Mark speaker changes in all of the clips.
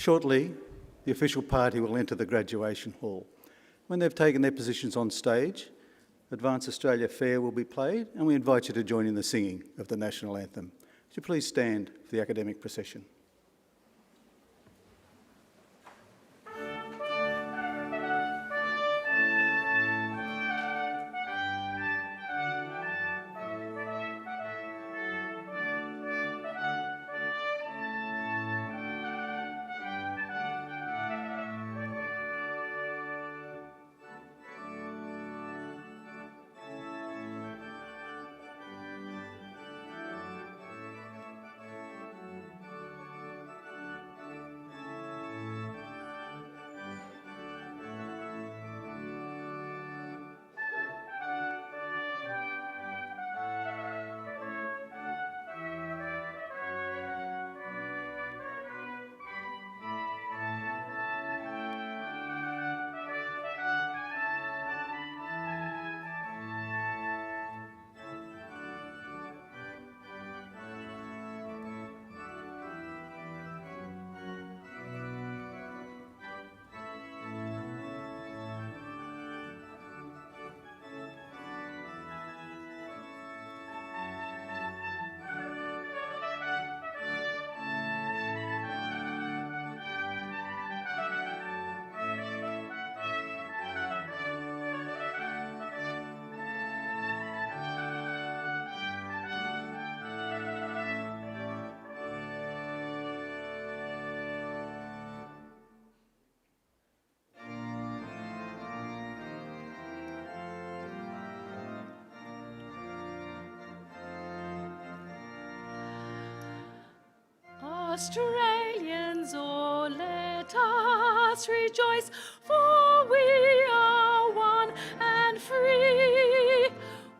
Speaker 1: Shortly, the official party will enter the graduation hall. When they've taken their positions on stage, Advance Australia Fair will be played, and we invite you to join in the singing of the national anthem. Would you please stand for the academic procession?
Speaker 2: Australians, oh, let us rejoice, for we are one and free,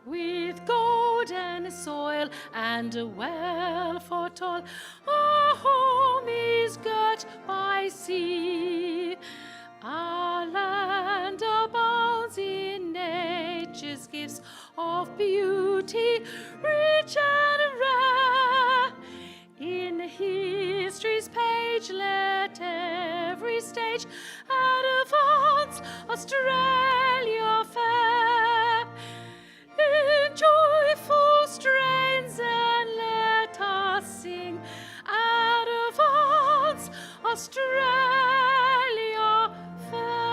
Speaker 2: with golden soil and a well for toil. Our home is girt by sea. Our land abounds in nature's gifts of beauty, rich and rare. In history's page, let every stage advance Australia fair. In joyful strains, and let us sing, advance Australia fair.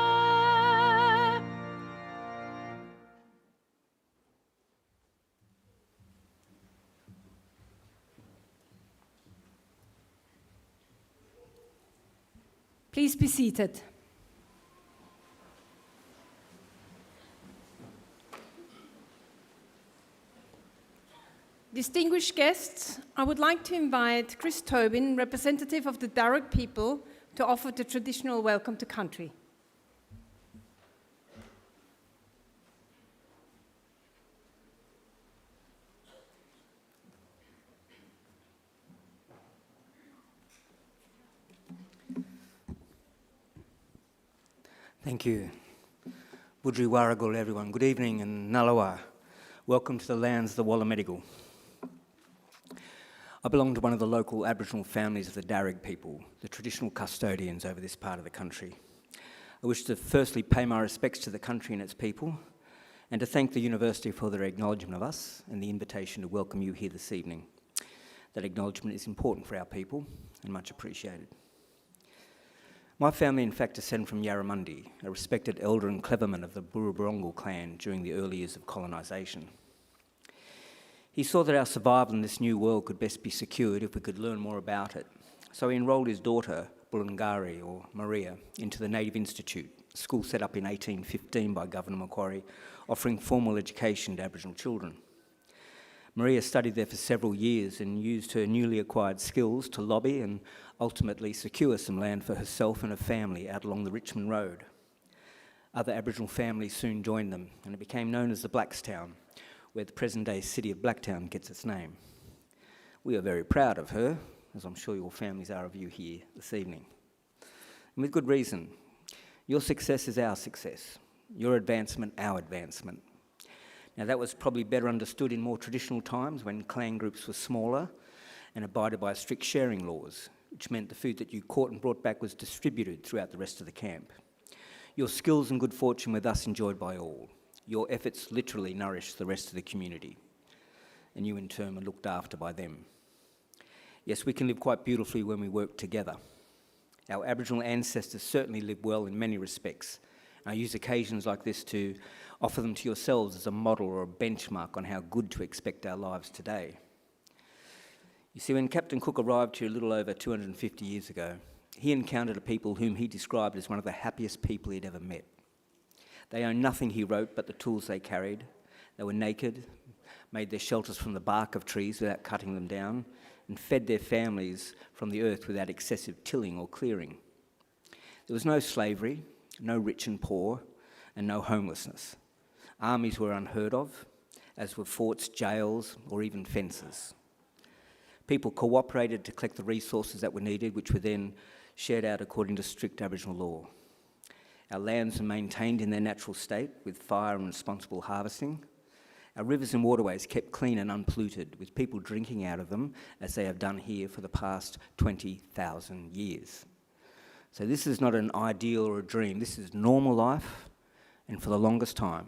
Speaker 3: Please be seated. Distinguished guests, I would like to invite Chris Tobin, representative of the Darug people, to offer the traditional welcome to country.
Speaker 4: Thank you. Budri Warragul, everyone. Good evening and Nalawa. Welcome to the lands of the Wallamedigal. I belong to one of the local Aboriginal families of the Darug people, the traditional custodians over this part of the country. I wish to firstly pay my respects to the country and its people, and to thank the University for their acknowledgement of us and the invitation to welcome you here this evening. That acknowledgement is important for our people and much appreciated. My family, in fact, descend from Yarramundi, a respected elder and cleverman of the Burruburungal clan during the early years of colonisation. He saw that our survival in this new world could best be secured if we could learn more about it. So he enrolled his daughter, Bulgari, or Maria, into the Native Institute, a school set up in 1815 by Governor Macquarie, offering formal education to Aboriginal children. Maria studied there for several years and used her newly acquired skills to lobby and ultimately secure some land for herself and her family out along the Richmond Road. Other Aboriginal families soon joined them, and it became known as the Blackstown, where the present-day city of Blacktown gets its name. We are very proud of her, as I'm sure your families are of you here this evening. And with good reason. Your success is our success. Your advancement, our advancement. Now that was probably better understood in more traditional times when clan groups were smaller and abided by strict sharing laws. which meant the food that you caught and brought back was distributed throughout the rest of the camp. Your skills and good fortune were thus enjoyed by all. Your efforts literally nourished the rest of the community, and you in turn were looked after by them. Yes, we can live quite beautifully when we work together. Our Aboriginal ancestors certainly lived well in many respects. I use occasions like this to offer them to yourselves as a model or a benchmark on how good to expect our lives today. You see, when Captain Cook arrived here a little over 250 years ago, he encountered a people whom he described as one of the happiest people he'd ever met. They owned nothing, he wrote, but the tools they carried. They were naked, made their shelters from the bark of trees without cutting them down, and fed their families from the earth without excessive tilling or clearing. There was no slavery, no rich and poor, and no homelessness. Armies were unheard of, as were forts, jails, or even fences. People cooperated to collect the resources that were needed, which were then shared out according to strict Aboriginal law. Our lands were maintained in their natural state with fire and responsible harvesting. Our rivers and waterways kept clean and unpolluted, with people drinking out of them, as they have done here for the past 20,000 years. So this is not an ideal or a dream. This is normal life, and for the longest time,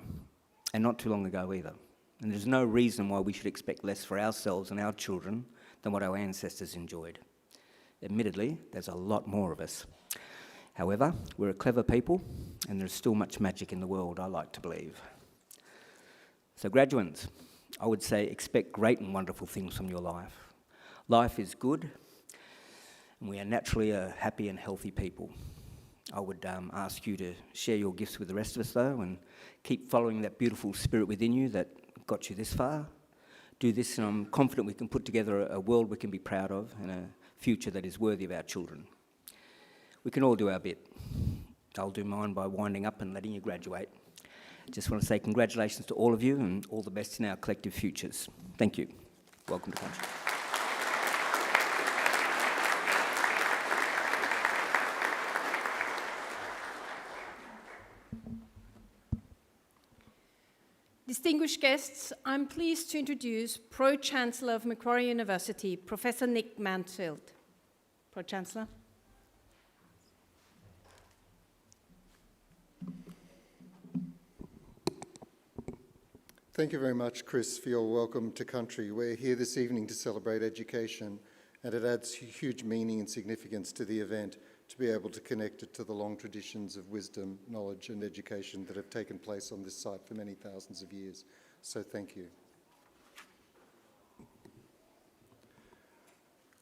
Speaker 4: and not too long ago either. And there's no reason why we should expect less for ourselves and our children than what our ancestors enjoyed. Admittedly, there's a lot more of us. However, we're a clever people, and there's still much magic in the world, I like to believe. So graduates, I would say expect great and wonderful things from your life. Life is good, and we are naturally a happy and healthy people. I would ask you to share your gifts with the rest of us, though, and keep following that beautiful spirit within you that got you this far. Do this, and I'm confident we can put together a world we can be proud of and a future that is worthy of our children. We can all do our bit. I'll do mine by winding up and letting you graduate. Just want to say congratulations to all of you and all the best in our collective futures. Thank you. Welcome to country.
Speaker 3: Distinguished guests, I'm pleased to introduce Pro-Chancellor of Macquarie University, Professor Nick Mansfield. Pro-Chancellor.
Speaker 5: Thank you very much, Chris, for your welcome to country. We're here this evening to celebrate education, and it adds huge meaning and significance to the event to be able to connect it to the long traditions of wisdom, knowledge and education that have taken place on this site for many thousands of years. So thank you.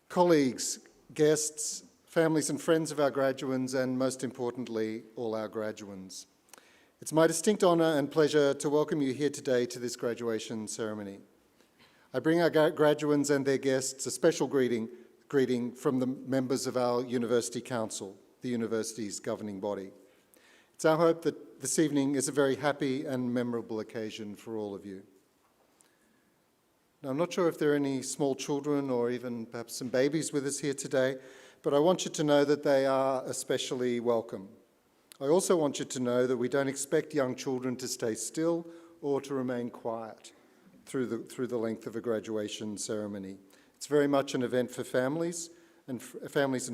Speaker 5: Colleagues, guests, families and friends of our graduands, and most importantly, all our graduands. It's my distinct honour and pleasure to welcome you here today to this graduation ceremony. I bring our graduands and their guests a special greeting from the members of our University Council, the university's governing body. It's our hope that this evening is a very happy and memorable occasion for all of you. Now, I'm not sure if there are any small children or even perhaps some babies with us here today, but I want you to know that they are especially welcome. I also want you to know that we don't expect young children to stay still or to remain quiet through the length of a graduation ceremony. It's very much an event for families and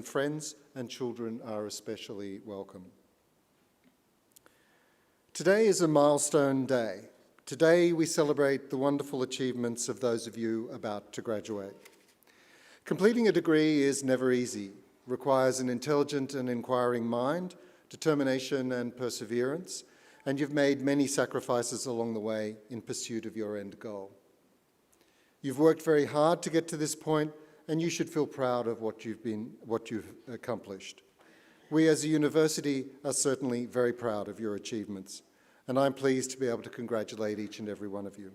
Speaker 5: friends, and children are especially welcome. Today is a milestone day. Today we celebrate the wonderful achievements of those of you about to graduate. Completing a degree is never easy, requires an intelligent and inquiring mind, determination and perseverance, and you've made many sacrifices along the way in pursuit of your end goal. You've worked very hard to get to this point, and you should feel proud of what you've accomplished. We as a university are certainly very proud of your achievements, and I'm pleased to be able to congratulate each and every one of you.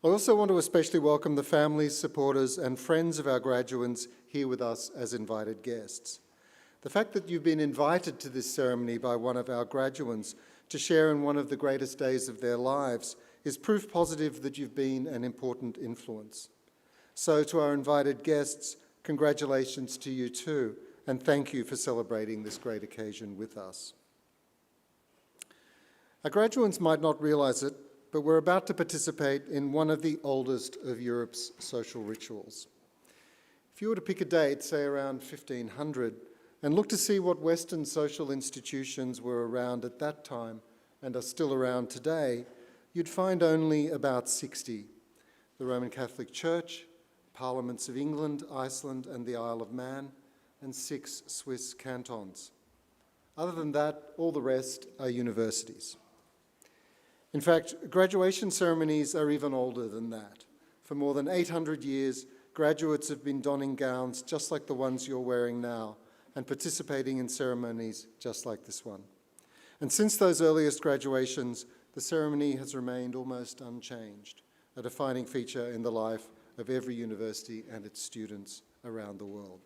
Speaker 5: I also want to especially welcome the families, supporters and friends of our graduands here with us as invited guests. The fact that you've been invited to this ceremony by one of our graduands to share in one of the greatest days of their lives is proof positive that you've been an important influence. So to our invited guests, congratulations to you too, and thank you for celebrating this great occasion with us. Our graduands might not realise it, but we're about to participate in one of the oldest of Europe's social rituals. If you were to pick a date, say around 1500, and look to see what Western social institutions were around at that time and are still around today, you'd find only about 60. The Roman Catholic Church, Parliaments of England, Iceland, and the Isle of Man, and 6 Swiss cantons. Other than that, all the rest are universities. In fact, graduation ceremonies are even older than that. For more than 800 years, graduates have been donning gowns just like the ones you're wearing now and participating in ceremonies just like this one. And since those earliest graduations, the ceremony has remained almost unchanged, a defining feature in the life of every university and its students around the world.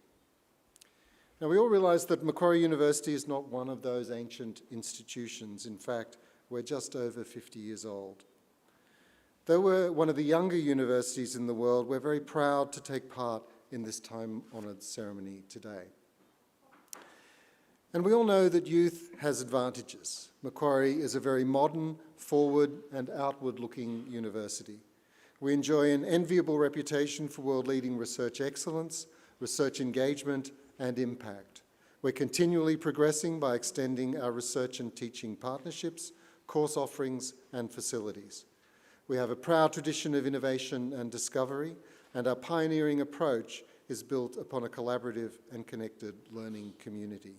Speaker 5: Now, we all realise that Macquarie University is not one of those ancient institutions. In fact, we're just over 50 years old. Though we're one of the younger universities in the world, we're very proud to take part in this time-honoured ceremony today. And we all know that youth has advantages. Macquarie is a very modern, forward and outward-looking university. We enjoy an enviable reputation for world-leading research excellence, research engagement and impact. We're continually progressing by extending our research and teaching partnerships, course offerings and facilities. We have a proud tradition of innovation and discovery, and our pioneering approach is built upon a collaborative and connected learning community.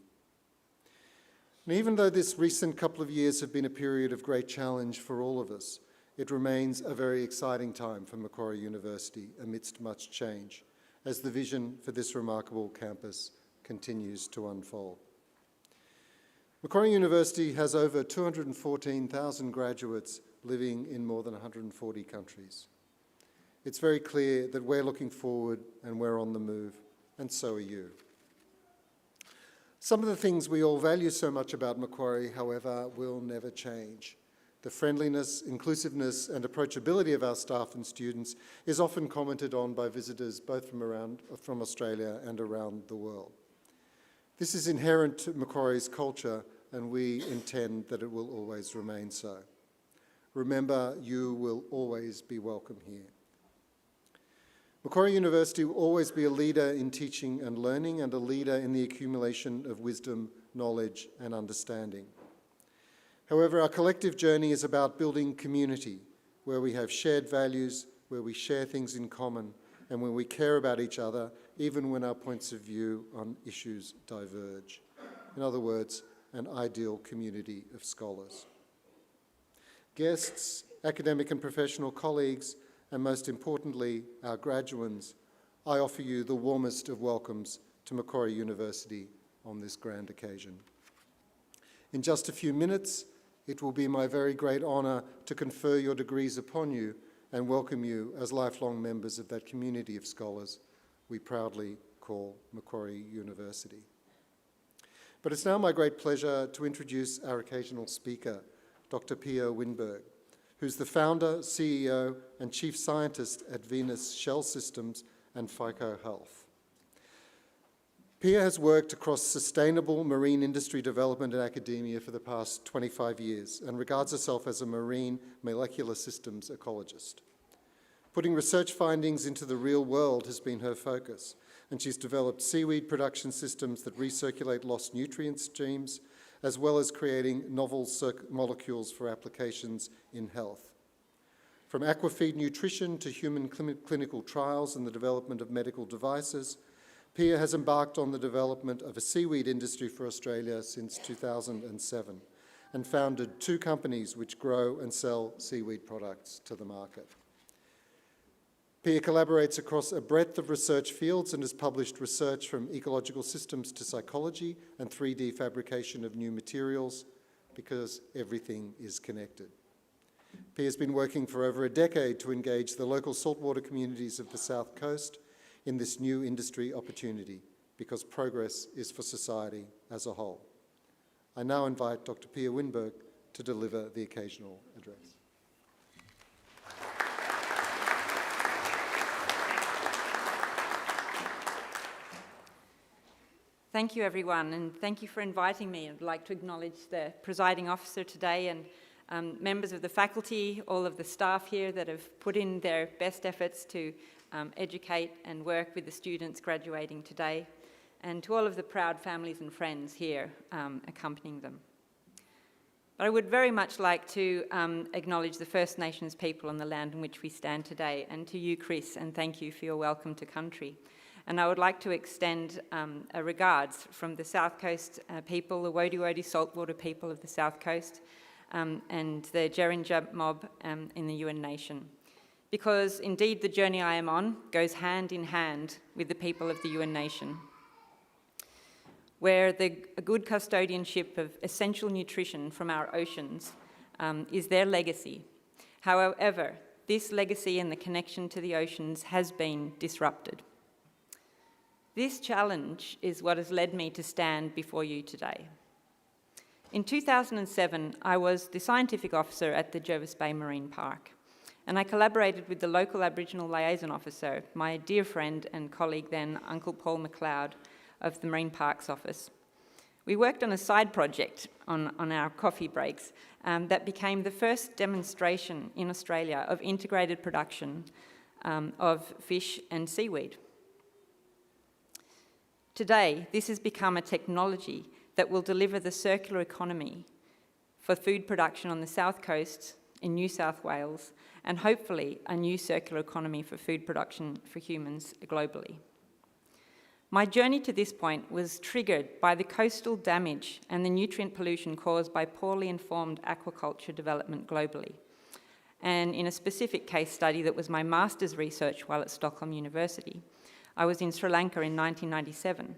Speaker 5: And even though this recent couple of years have been a period of great challenge for all of us, it remains a very exciting time for Macquarie University amidst much change, as the vision for this remarkable campus continues to unfold. Macquarie University has over 214,000 graduates living in more than 140 countries. It's very clear that we're looking forward and we're on the move, and so are you. Some of the things we all value so much about Macquarie, however, will never change. The friendliness, inclusiveness and approachability of our staff and students is often commented on by visitors both from Australia and around the world. This is inherent to Macquarie's culture, and we intend that it will always remain so. Remember, you will always be welcome here. Macquarie University will always be a leader in teaching and learning and a leader in the accumulation of wisdom, knowledge and understanding. However, our collective journey is about building community, where we have shared values, where we share things in common, and where we care about each other, even when our points of view on issues diverge. In other words, an ideal community of scholars. Guests, academic and professional colleagues, and most importantly, our graduands, I offer you the warmest of welcomes to Macquarie University on this grand occasion. In just a few minutes, it will be my very great honour to confer your degrees upon you and welcome you as lifelong members of that community of scholars we proudly call Macquarie University. But it's now my great pleasure to introduce our occasional speaker, Dr. Pia Winberg, who's the founder, CEO, and chief scientist at Venus Shell Systems and FICO Health. Pia has worked across sustainable marine industry development and academia for the past 25 years and regards herself as a marine molecular systems ecologist. Putting research findings into the real world has been her focus, and she's developed seaweed production systems that recirculate lost nutrient streams, as well as creating novel molecules for applications in health. From aquafeed nutrition to human clinical trials and the development of medical devices, Pia has embarked on the development of a seaweed industry for Australia since 2007 and founded 2 companies which grow and sell seaweed products to the market. Pia collaborates across a breadth of research fields and has published research from ecological systems to psychology and 3D fabrication of new materials, because everything is connected. Pia has been working for over a decade to engage the local saltwater communities of the South Coast in this new industry opportunity, because progress is for society as a whole. I now invite Dr. Pia Winberg to deliver the occasional address.
Speaker 6: Thank you, everyone, and thank you for inviting me. I'd like to acknowledge the presiding officer today and members of the faculty, all of the staff here that have put in their best efforts to educate and work with the students graduating today, and to all of the proud families and friends here accompanying them. But I would very much like to acknowledge the First Nations people on the land on which we stand today, and to you, Chris, and thank you for your welcome to country. And I would like to extend a regards from the South Coast people, the Wodi Wodi saltwater people of the South Coast, and the Jerinja mob in the Yuin Nation. Because indeed the journey I am on goes hand in hand with the people of the Yuin Nation, where a good custodianship of essential nutrition from our oceans is their legacy. However, this legacy and the connection to the oceans has been disrupted. This challenge is what has led me to stand before you today. In 2007, I was the scientific officer at the Jervis Bay Marine Park, and I collaborated with the local Aboriginal liaison officer, my dear friend and colleague then, Uncle Paul McLeod of the Marine Parks Office. We worked on a side project on our coffee breaks that became the first demonstration in Australia of integrated production of fish and seaweed. Today, this has become a technology that will deliver the circular economy for food production on the South Coast in New South Wales, and hopefully a new circular economy for food production for humans globally. My journey to this point was triggered by the coastal damage and the nutrient pollution caused by poorly informed aquaculture development globally. And in a specific case study that was my master's research while at Stockholm University, I was in Sri Lanka in 1997,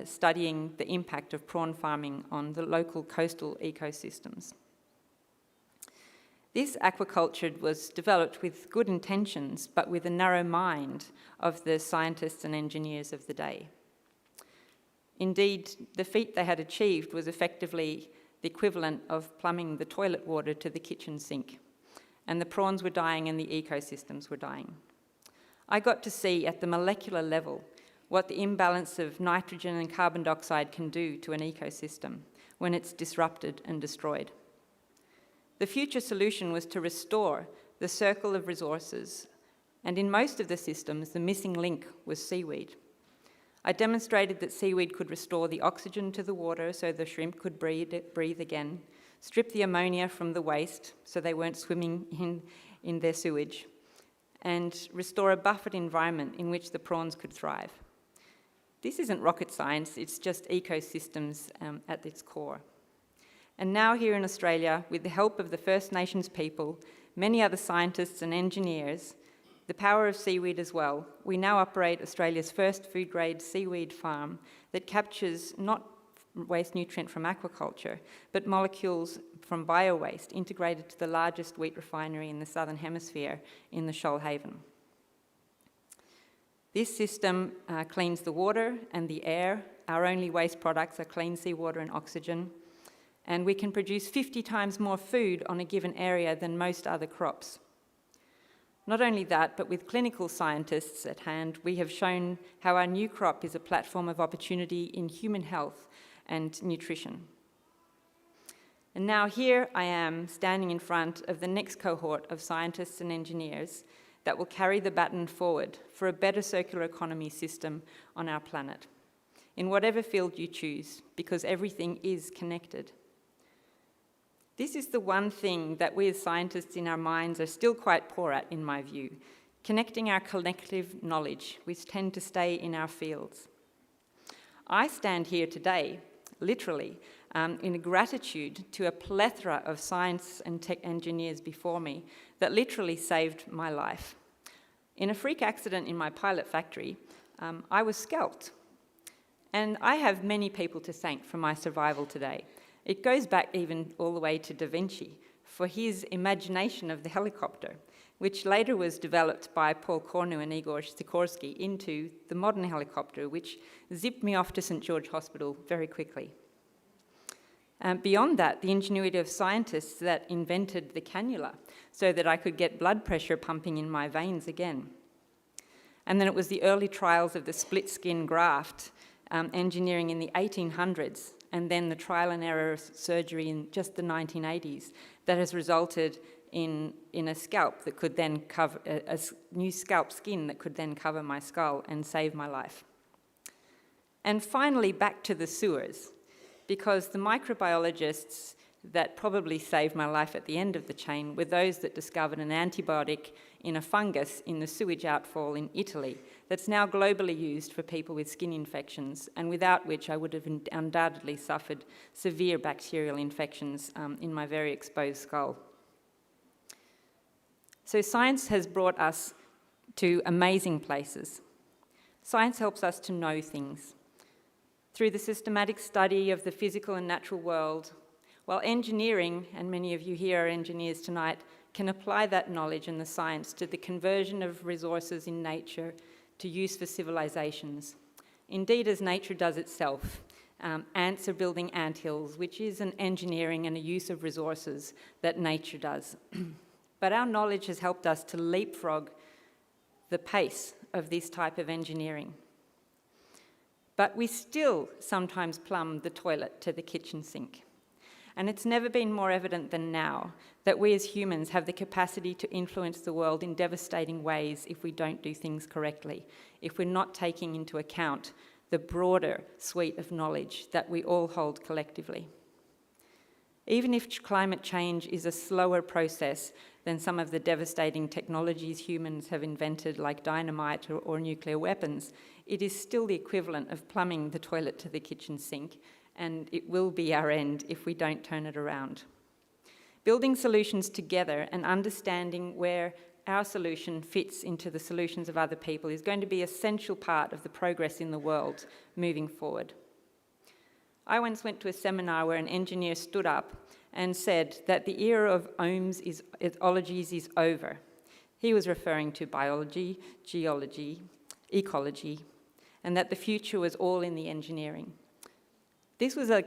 Speaker 6: studying the impact of prawn farming on the local coastal ecosystems. This aquaculture was developed with good intentions, but with a narrow mind of the scientists and engineers of the day. Indeed, the feat they had achieved was effectively the equivalent of plumbing the toilet water to the kitchen sink, and the prawns were dying and the ecosystems were dying. I got to see at the molecular level what the imbalance of nitrogen and carbon dioxide can do to an ecosystem when it's disrupted and destroyed. The future solution was to restore the circle of resources, and in most of the systems, the missing link was seaweed. I demonstrated that seaweed could restore the oxygen to the water so the shrimp could breathe again, strip the ammonia from the waste so they weren't swimming in their sewage, and restore a buffered environment in which the prawns could thrive. This isn't rocket science, it's just ecosystems at its core. And now here in Australia, with the help of the First Nations people, many other scientists and engineers, the power of seaweed as well, we now operate Australia's first food-grade seaweed farm that captures not waste nutrient from aquaculture, but molecules from bio-waste integrated to the largest wheat refinery in the Southern Hemisphere in the Shoalhaven. This system cleans the water and the air. Our only waste products are clean seawater and oxygen. And we can produce 50 times more food on a given area than most other crops. Not only that, but with clinical scientists at hand, we have shown how our new crop is a platform of opportunity in human health and nutrition. And now here I am standing in front of the next cohort of scientists and engineers that will carry the baton forward for a better circular economy system on our planet, in whatever field you choose, because everything is connected. This is the one thing that we as scientists in our minds are still quite poor at, in my view, connecting our collective knowledge, which tend to stay in our fields. I stand here today, literally, in gratitude to a plethora of science and tech engineers before me that literally saved my life. In a freak accident in my pilot factory, I was scalped. And I have many people to thank for my survival today. It goes back even all the way to Da Vinci for his imagination of the helicopter, which later was developed by Paul Cornu and Igor Sikorsky into the modern helicopter, which zipped me off to St. George Hospital very quickly. Beyond that, the ingenuity of scientists that invented the cannula so that I could get blood pressure pumping in my veins again. And then it was the early trials of the split skin graft, engineering in the 1800s, and then the trial and error surgery in just the 1980s that has resulted in a scalp that could then cover, new scalp skin that could then cover my skull and save my life. And finally, back to the sewers, because the microbiologists that probably saved my life at the end of the chain were those that discovered an antibiotic in a fungus in the sewage outfall in Italy that's now globally used for people with skin infections, and without which I would have undoubtedly suffered severe bacterial infections in my very exposed skull. So science has brought us to amazing places. Science helps us to know things. Through the systematic study of the physical and natural world, while engineering, and many of you here are engineers tonight, can apply that knowledge and the science to the conversion of resources in nature to use for civilizations. Indeed, as nature does itself, ants are building anthills, which is an engineering and a use of resources that nature does. But our knowledge has helped us to leapfrog the pace of this type of engineering. But we still sometimes plumb the toilet to the kitchen sink. And it's never been more evident than now that we as humans have the capacity to influence the world in devastating ways if we don't do things correctly, if we're not taking into account the broader suite of knowledge that we all hold collectively. Even if climate change is a slower process than some of the devastating technologies humans have invented, like dynamite or nuclear weapons, it is still the equivalent of plumbing the toilet to the kitchen sink, and it will be our end if we don't turn it around. Building solutions together and understanding where our solution fits into the solutions of other people is going to be an essential part of the progress in the world moving forward. I once went to a seminar where an engineer stood up and said that the era of ologies is over. He was referring to biology, geology, ecology, and that the future was all in the engineering. This was a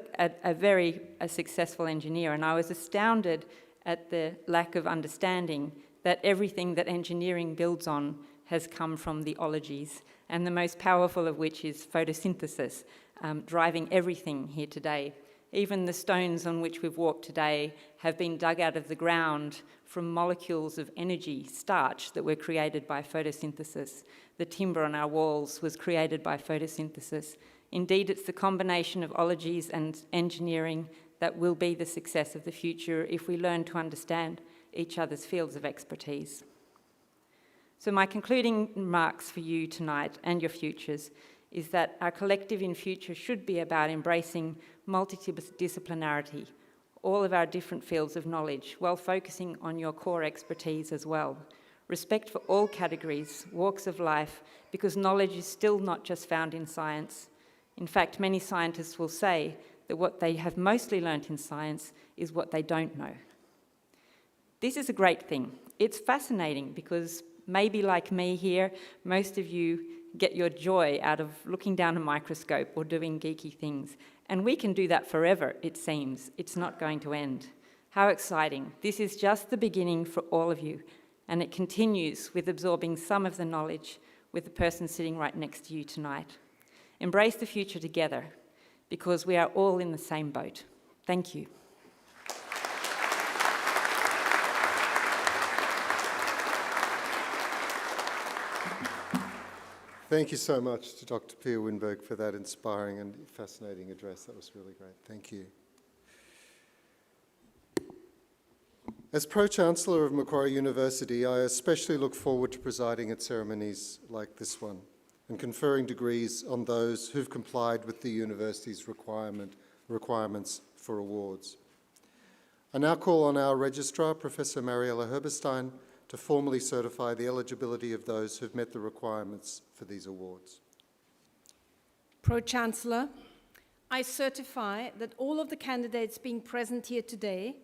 Speaker 6: very successful engineer, and I was astounded at the lack of understanding that everything that engineering builds on has come from the ologies, and the most powerful of which is photosynthesis, driving everything here today. Even the stones on which we've walked today have been dug out of the ground from molecules of energy, starch, that were created by photosynthesis. The timber on our walls was created by photosynthesis. Indeed, it's the combination of ologies and engineering that will be the success of the future if we learn to understand each other's fields of expertise. So my concluding remarks for you tonight and your futures is that our collective in future should be about embracing multidisciplinarity, all of our different fields of knowledge, while focusing on your core expertise as well. Respect for all categories, walks of life, because knowledge is still not just found in science. In fact, many scientists will say that what they have mostly learnt in science is what they don't know. This is a great thing. It's fascinating because maybe like me here, most of you get your joy out of looking down a microscope or doing geeky things. And we can do that forever, it seems. It's not going to end. How exciting. This is just the beginning for all of you. And it continues with absorbing some of the knowledge with the person sitting right next to you tonight. Embrace the future together, because we are all in the same boat. Thank you.
Speaker 5: Thank you so much to Dr. Pia Winberg for that inspiring and fascinating address. That was really great. Thank you. As Pro-Chancellor of Macquarie University, I especially look forward to presiding at ceremonies like this one and conferring degrees on those who've complied with the university's requirements for awards. I now call on our Registrar, Professor Mariella Herberstein, to formally certify the eligibility of those who've met the requirements for these awards.
Speaker 3: Pro-Chancellor, I certify that all of the candidates being present here today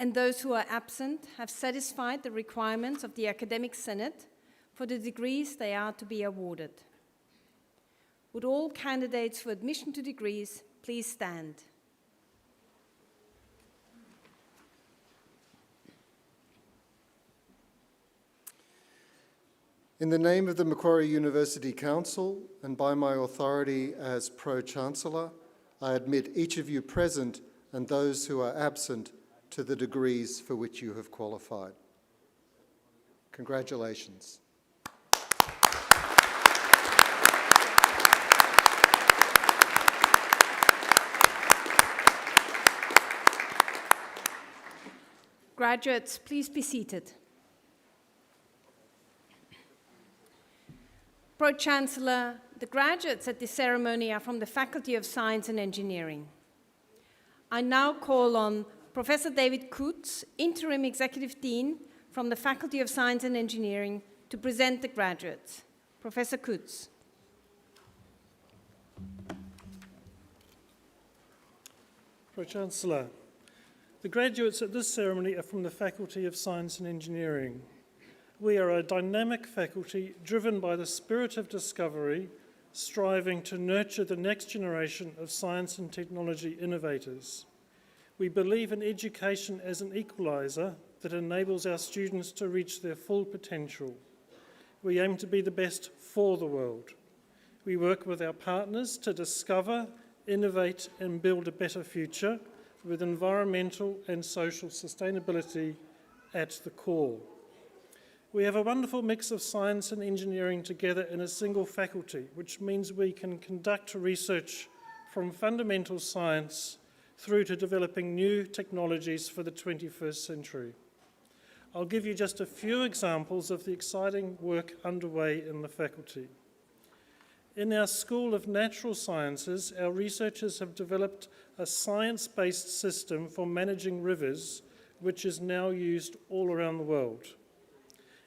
Speaker 3: and those who are absent have satisfied the requirements of the Academic Senate for the degrees they are to be awarded. Would all candidates for admission to degrees please stand?
Speaker 5: In the name of the Macquarie University Council and by my authority as Pro-Chancellor, I admit each of you present and those who are absent to the degrees for which you have qualified. Congratulations.
Speaker 3: Graduates, please be seated. Pro-Chancellor, the graduates at this ceremony are from the Faculty of Science and Engineering. I now call on Professor David Coutts, Interim Executive Dean from the Faculty of Science and Engineering, to present the graduates. Professor Coutts.
Speaker 7: Pro-Chancellor, the graduates at this ceremony are from the Faculty of Science and Engineering. We are a dynamic faculty driven by the spirit of discovery, striving to nurture the next generation of science and technology innovators. We believe in education as an equaliser that enables our students to reach their full potential. We aim to be the best for the world. We work with our partners to discover, innovate and build a better future with environmental and social sustainability at the core. We have a wonderful mix of science and engineering together in a single faculty, which means we can conduct research from fundamental science through to developing new technologies for the 21st century. I'll give you just a few examples of the exciting work underway in the faculty. In our School of Natural Sciences, our researchers have developed a science-based system for managing rivers, which is now used all around the world.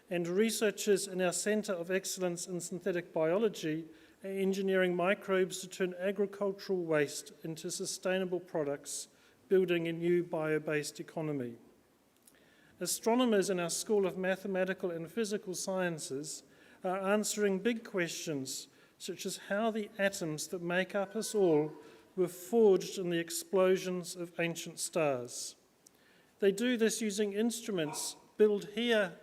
Speaker 7: And researchers in our Centre of Excellence in Synthetic Biology are engineering microbes to turn agricultural waste into sustainable products, building a new bio-based economy. Astronomers in our School of Mathematical and Physical Sciences are answering big questions such as how the atoms that make up us all were forged in the explosions of ancient stars. They do this using instruments built here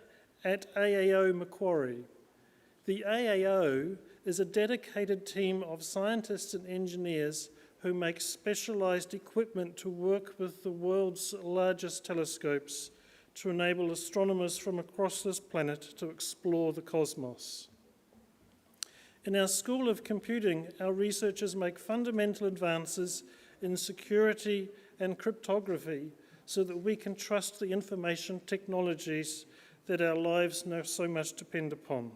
Speaker 7: at AAO Macquarie. The AAO is a dedicated team of scientists and engineers who make specialised equipment to work with the world's largest telescopes to enable astronomers from across this planet to explore the cosmos. In our School of Computing, our researchers make fundamental advances in security and cryptography so that we can trust the information technologies that our lives now so much depend upon.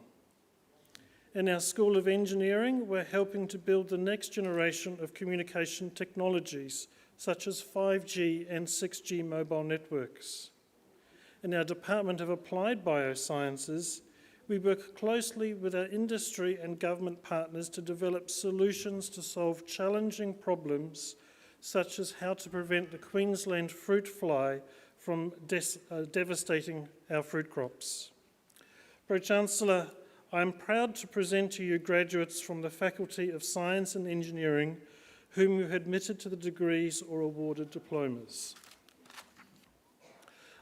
Speaker 7: In our School of Engineering, we're helping to build the next generation of communication technologies, such as 5G and 6G mobile networks. In our Department of Applied Biosciences, we work closely with our industry and government partners to develop solutions to solve challenging problems, such as how to prevent the Queensland fruit fly from devastating our fruit crops. Pro-Chancellor, I am proud to present to you graduates from the Faculty of Science and Engineering whom you admitted to the degrees or awarded diplomas.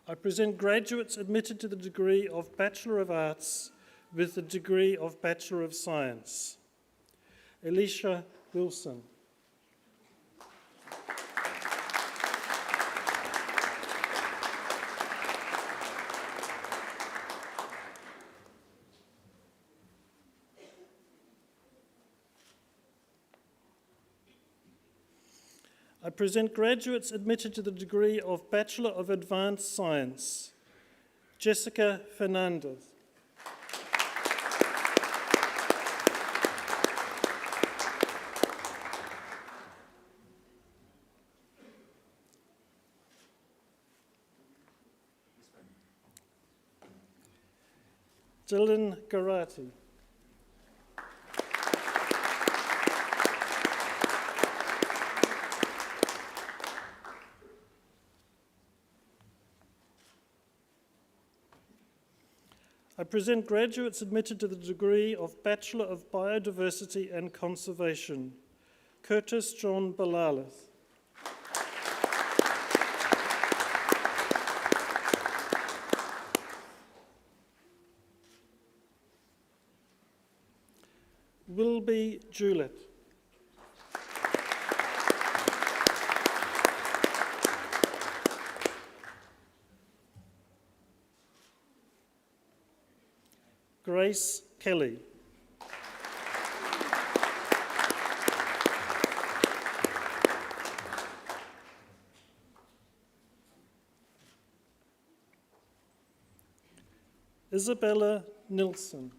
Speaker 7: I present graduates admitted to the degree of Bachelor of Arts with the degree of Bachelor of Science. Elisha Wilson. I present graduates admitted to the degree of Bachelor of Advanced Science. Jessica Fernandez. Dylan Garati. I present graduates admitted to the degree of Bachelor of Biodiversity and Conservation. Curtis John Balalith. Wilby Julett. Grace Kelly. Isabella Nilsson.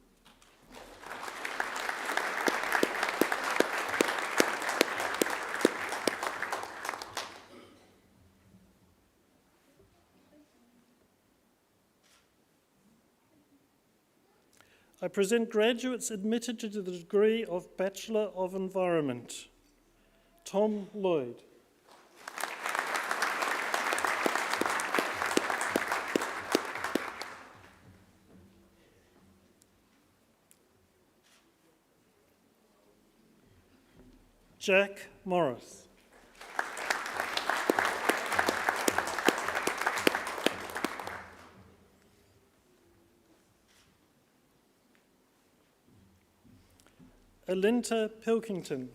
Speaker 7: I present graduates admitted to the degree of Bachelor of Environment. Tom Lloyd. Jack Morris. Alinta Pilkington.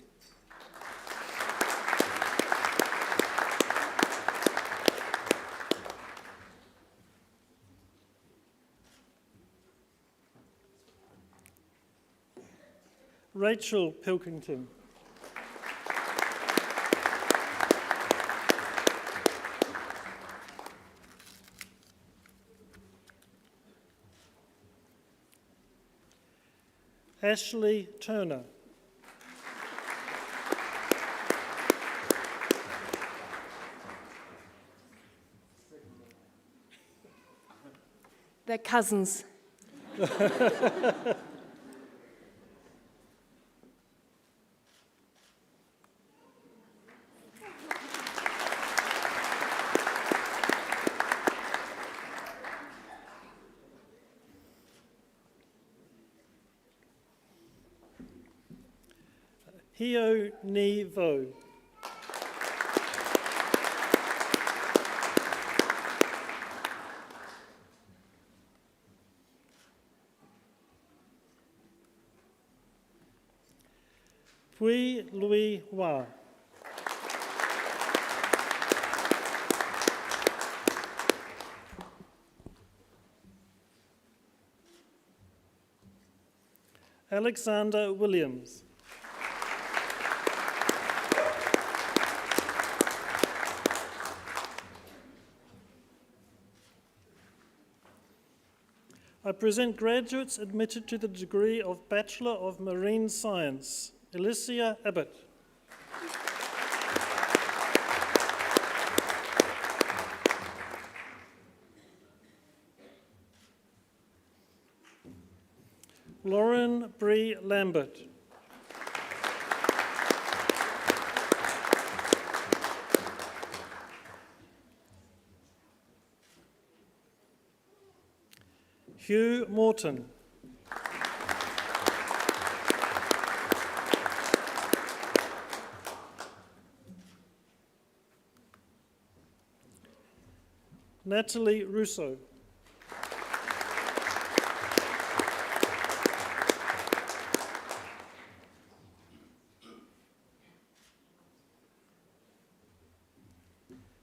Speaker 7: Rachel Pilkington. Ashley Turner.
Speaker 3: They're cousins.
Speaker 7: Hio Ni Vo. Pui Louis Hua. Alexander Williams. I present graduates admitted to the degree of Bachelor of Marine Science. Alicia Abbott. Lauren Bree Lambert. Hugh Morton. Natalie Russo.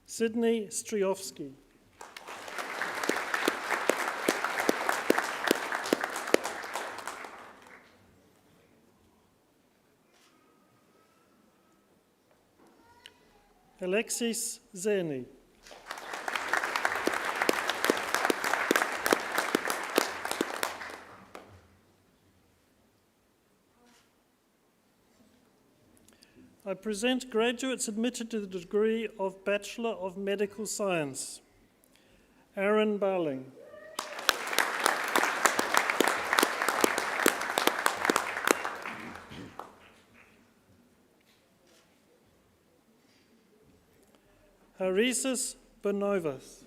Speaker 7: Sydney Striofsky. Alexis Zerny. I present graduates admitted to the degree of Bachelor of Medical Science. Aaron Barling. Harisis Benovas.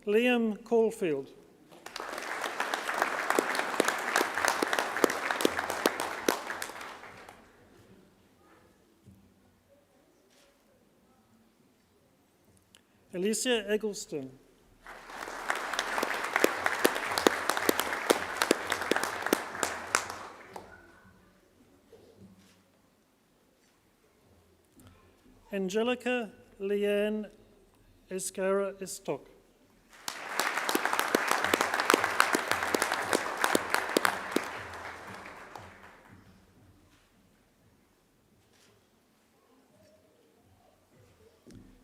Speaker 7: Liam Caulfield. Alicia Eggleston. Angelica Leanne Escara Estok.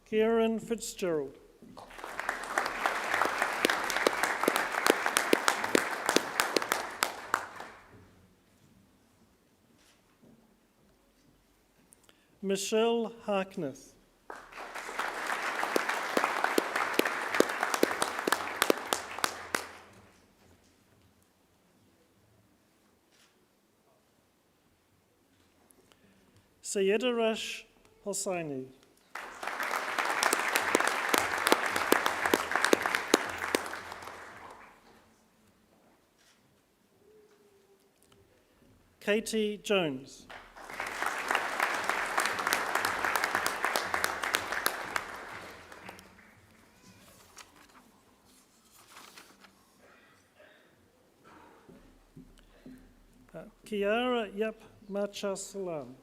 Speaker 7: Kieran Fitzgerald. Michelle Harkness. Sayedarash Hossaini. Katie Jones. Kiara Yap Macha Salam.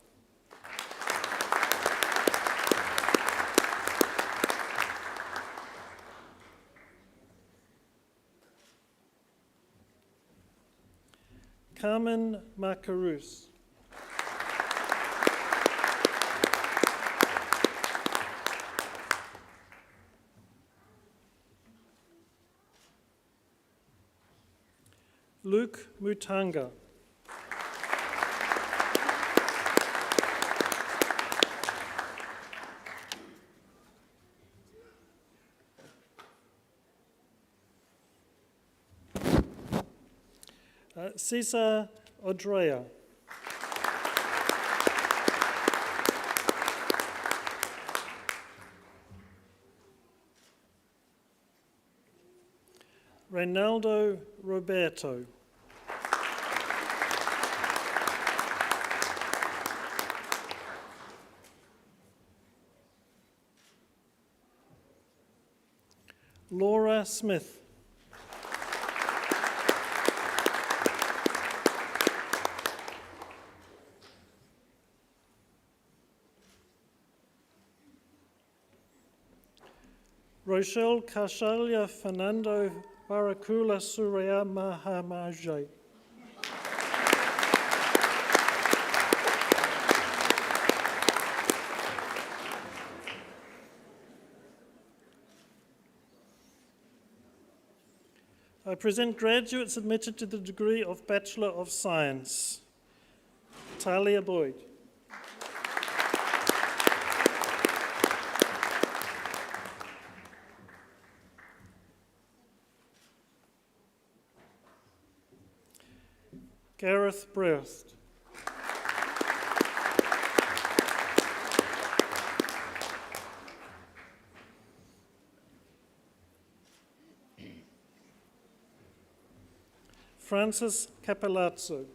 Speaker 7: Carmen Macarus. Luke Mutanga. Cesar Odrea. Reynaldo Roberto. Laura Smith. Rochelle Kashalia Fernando Baracula Surya Mahamajay. I present graduates admitted to the degree of Bachelor of Science. Talia Boyd. Gareth Breast. Francis Capellazzo.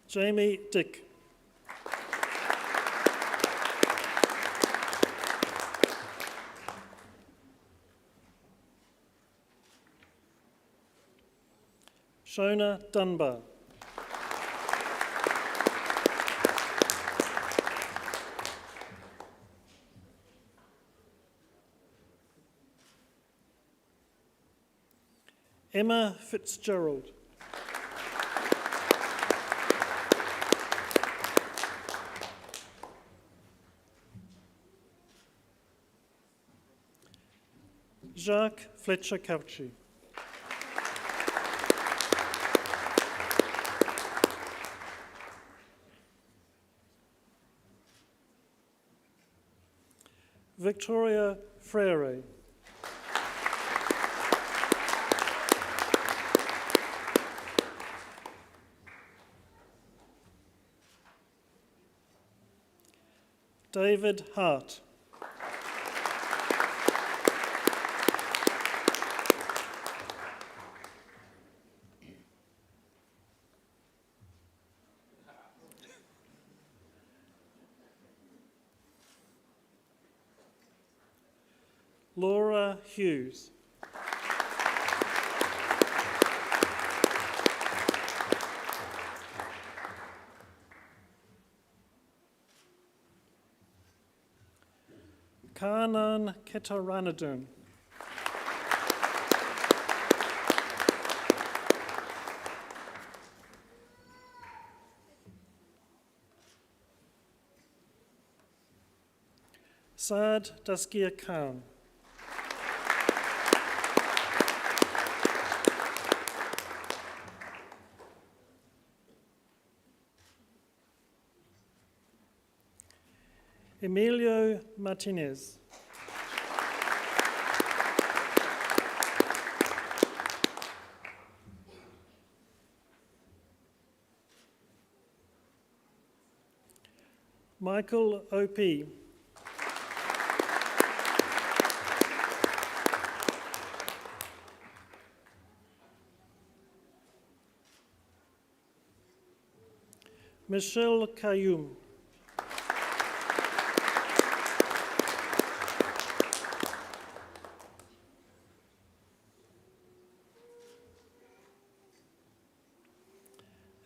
Speaker 7: Jamie Dick. Shona Dunbar. Emma Fitzgerald. Jacques Fletcher Cauchy. Victoria Freire. David Hart. Laura Hughes. Kanan Ketaranadun. Saad Dasgir Khan. Emilio Martinez. Michael O.P. Michelle Kayoum.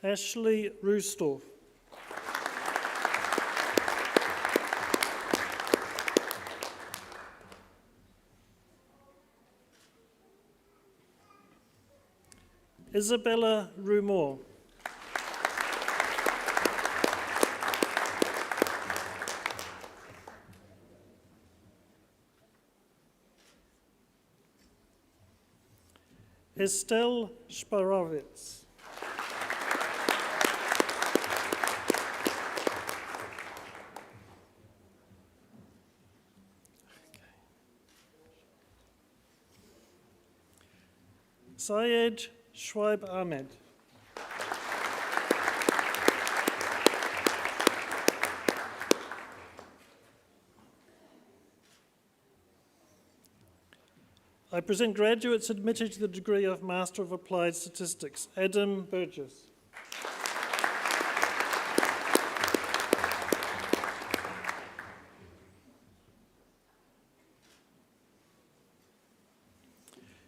Speaker 7: Ashley Roostorff. Isabella Rumor. Estelle Sparovitz. Syed Schweib Ahmed. I present graduates admitted to the degree of Master of Applied Statistics. Adam Burgess.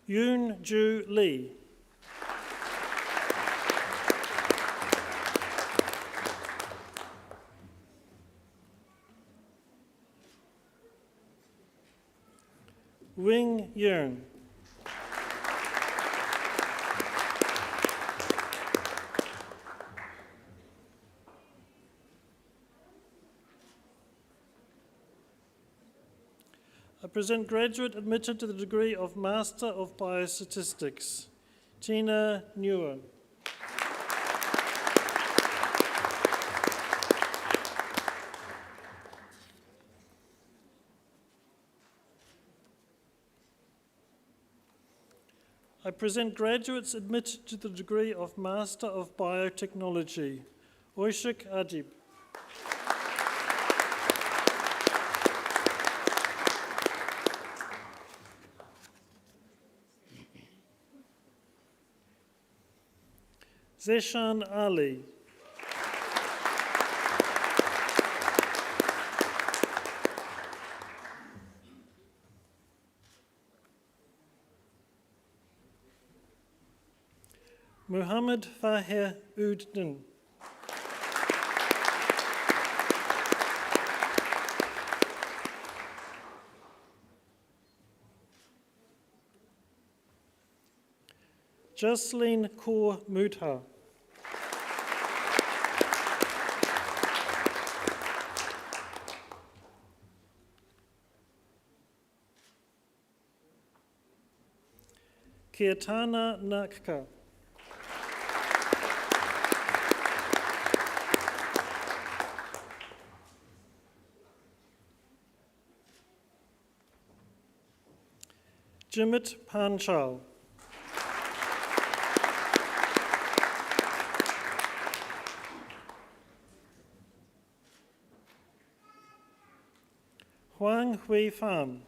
Speaker 7: Yoon Ju Lee. Wing Yearn. I present graduate admitted to the degree of Master of Biostatistics, Tina Newer. I present graduates admitted to the degree of Master of Biotechnology, Oishik Adib. Zeshan Ali. Muhammad Fahir Uddin. Jocelyn Kaur Mutha. Kirtana Nakka. Jimit Panchal. Huang Hui Fan.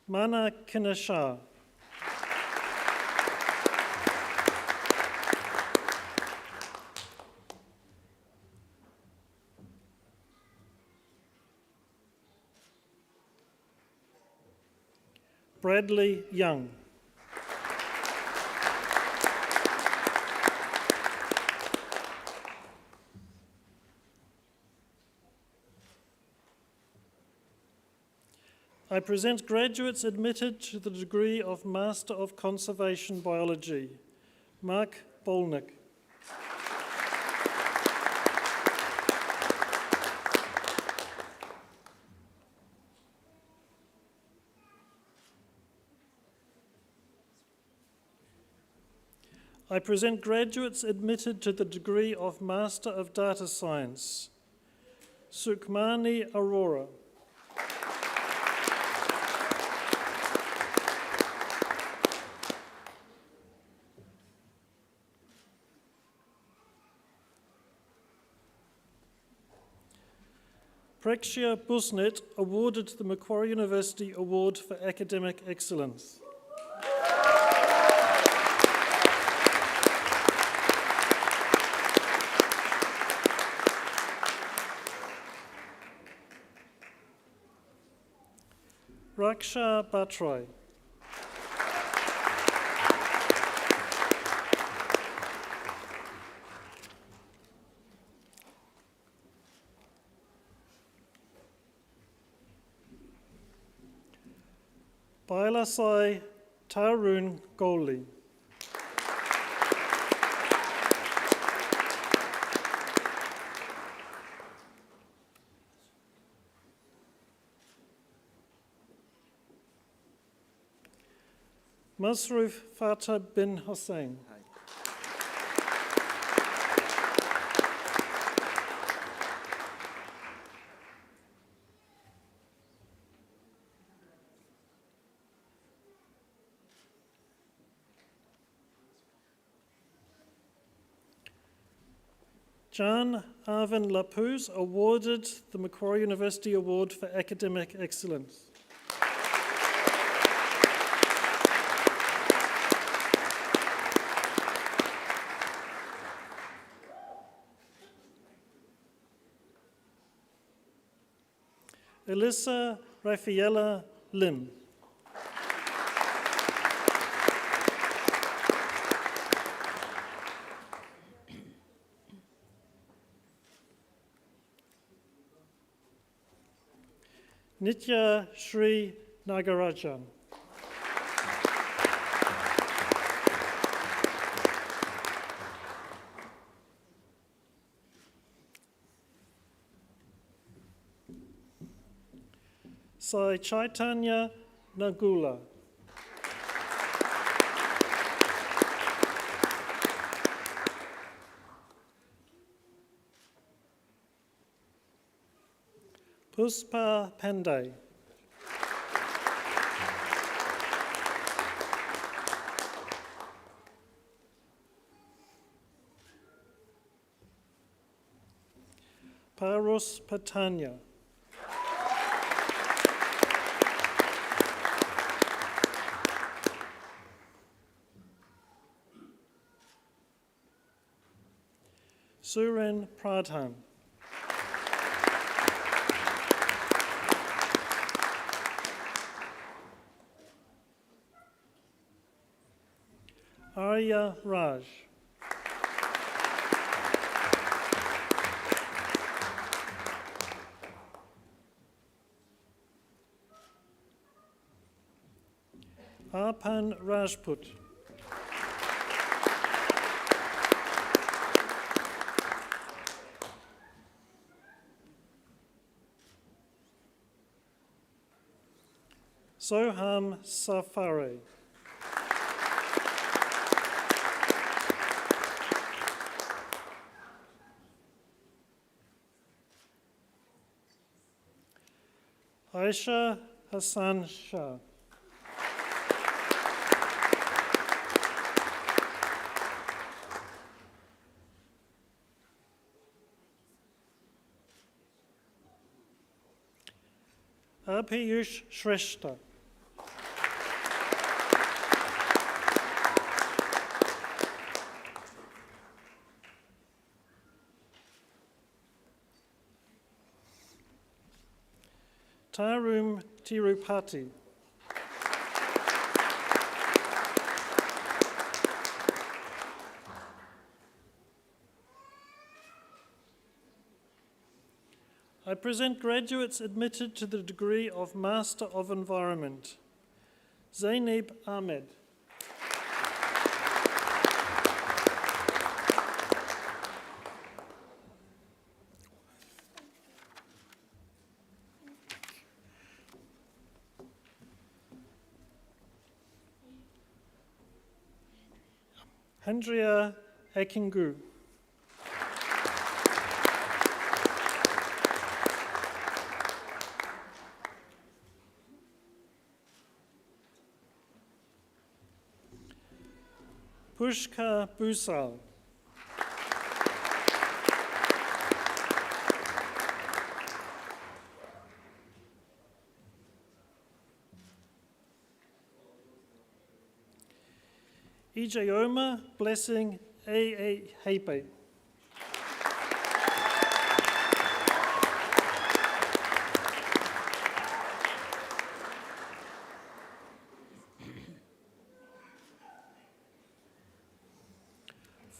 Speaker 7: Mana Kinashah. Bradley Young. I present graduates admitted to the degree of Master of Conservation Biology, Mark Bolnick. I present graduates admitted to the degree of Master of Data Science, Sukhmani Arora. Prakshya Busnet awarded the Macquarie University Award for Academic Excellence. Raksha Batray. Bailasai Tarun Goli. Masruf Fatah bin Hussein. Jan Arvin Lapuz awarded the Macquarie University Award for Academic Excellence. Elissa Rafaela Lim. Nitya Sri Nagarajan. Sai Chaitanya Nagula. Puspa Pandey. Parus Patanya. Suren Pradhan. Arya Raj. Arpan Rajput. Soham Safari. Aisha Hassan Shah. Piyush Shrestha. Tarum Tirupati. I present graduates admitted to the degree of Master of Environment. Zainab Ahmed. Andrea Akingu. Pushka Busal. Ijeoma Blessing Hepe.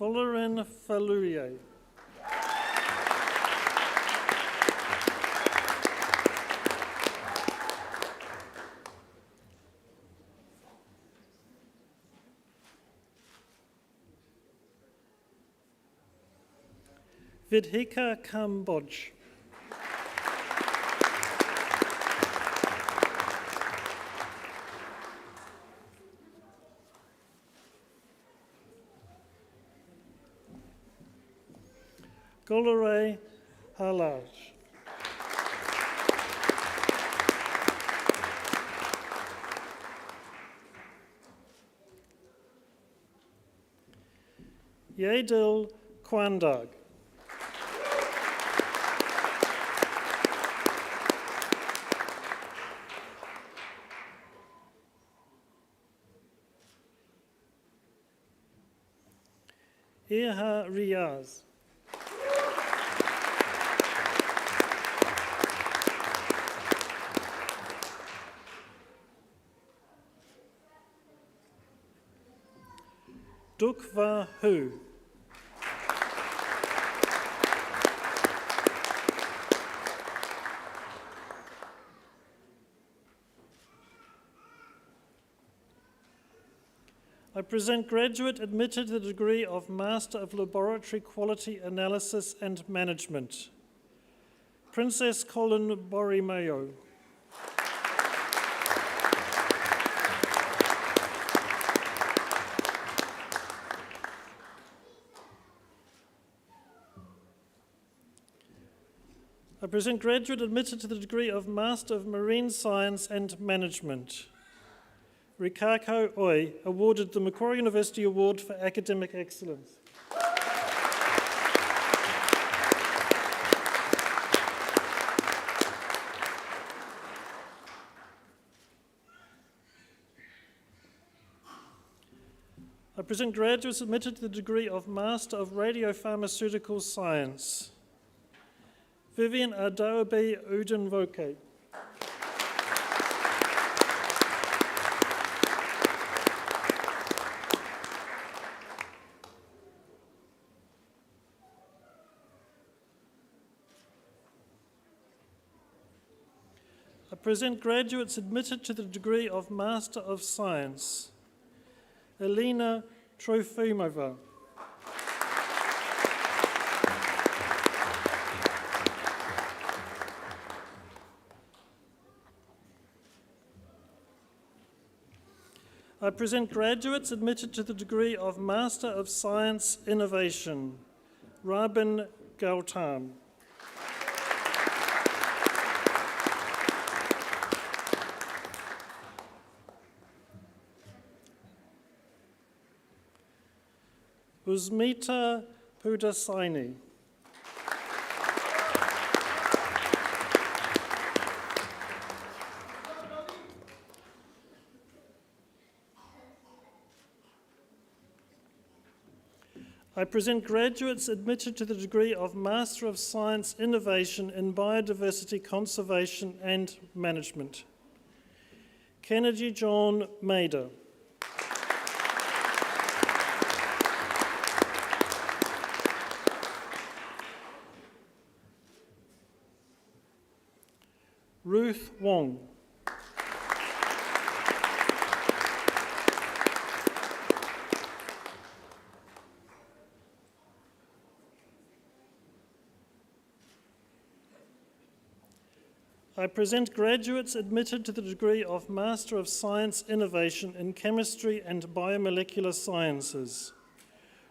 Speaker 7: Folarin Faluye. Vidhika Kambodge. Golore Halaj. Yadil Kwandag. Iha Riaz. Dukva Hu. I present graduate admitted to the degree of Master of Laboratory Quality Analysis and Management. Princess Colin Borimayo. I present graduate admitted to the degree of Master of Marine Science and Management. Rikako Oi, awarded the Macquarie University Award for Academic Excellence. I present graduates admitted to the degree of Master of Radiopharmaceutical Science. Vivian Adaobe Udenvoke. I present graduates admitted to the degree of Master of Science. Elena Trofimova. I present graduates admitted to the degree of Master of Science Innovation. Rabin Gautam. Usmita Pudasaini. I present graduates admitted to the degree of Master of Science Innovation in Biodiversity Conservation and Management. Kennedy John Mader. Ruth Wong. I present graduates admitted to the degree of Master of Science Innovation in Chemistry and Biomolecular Sciences.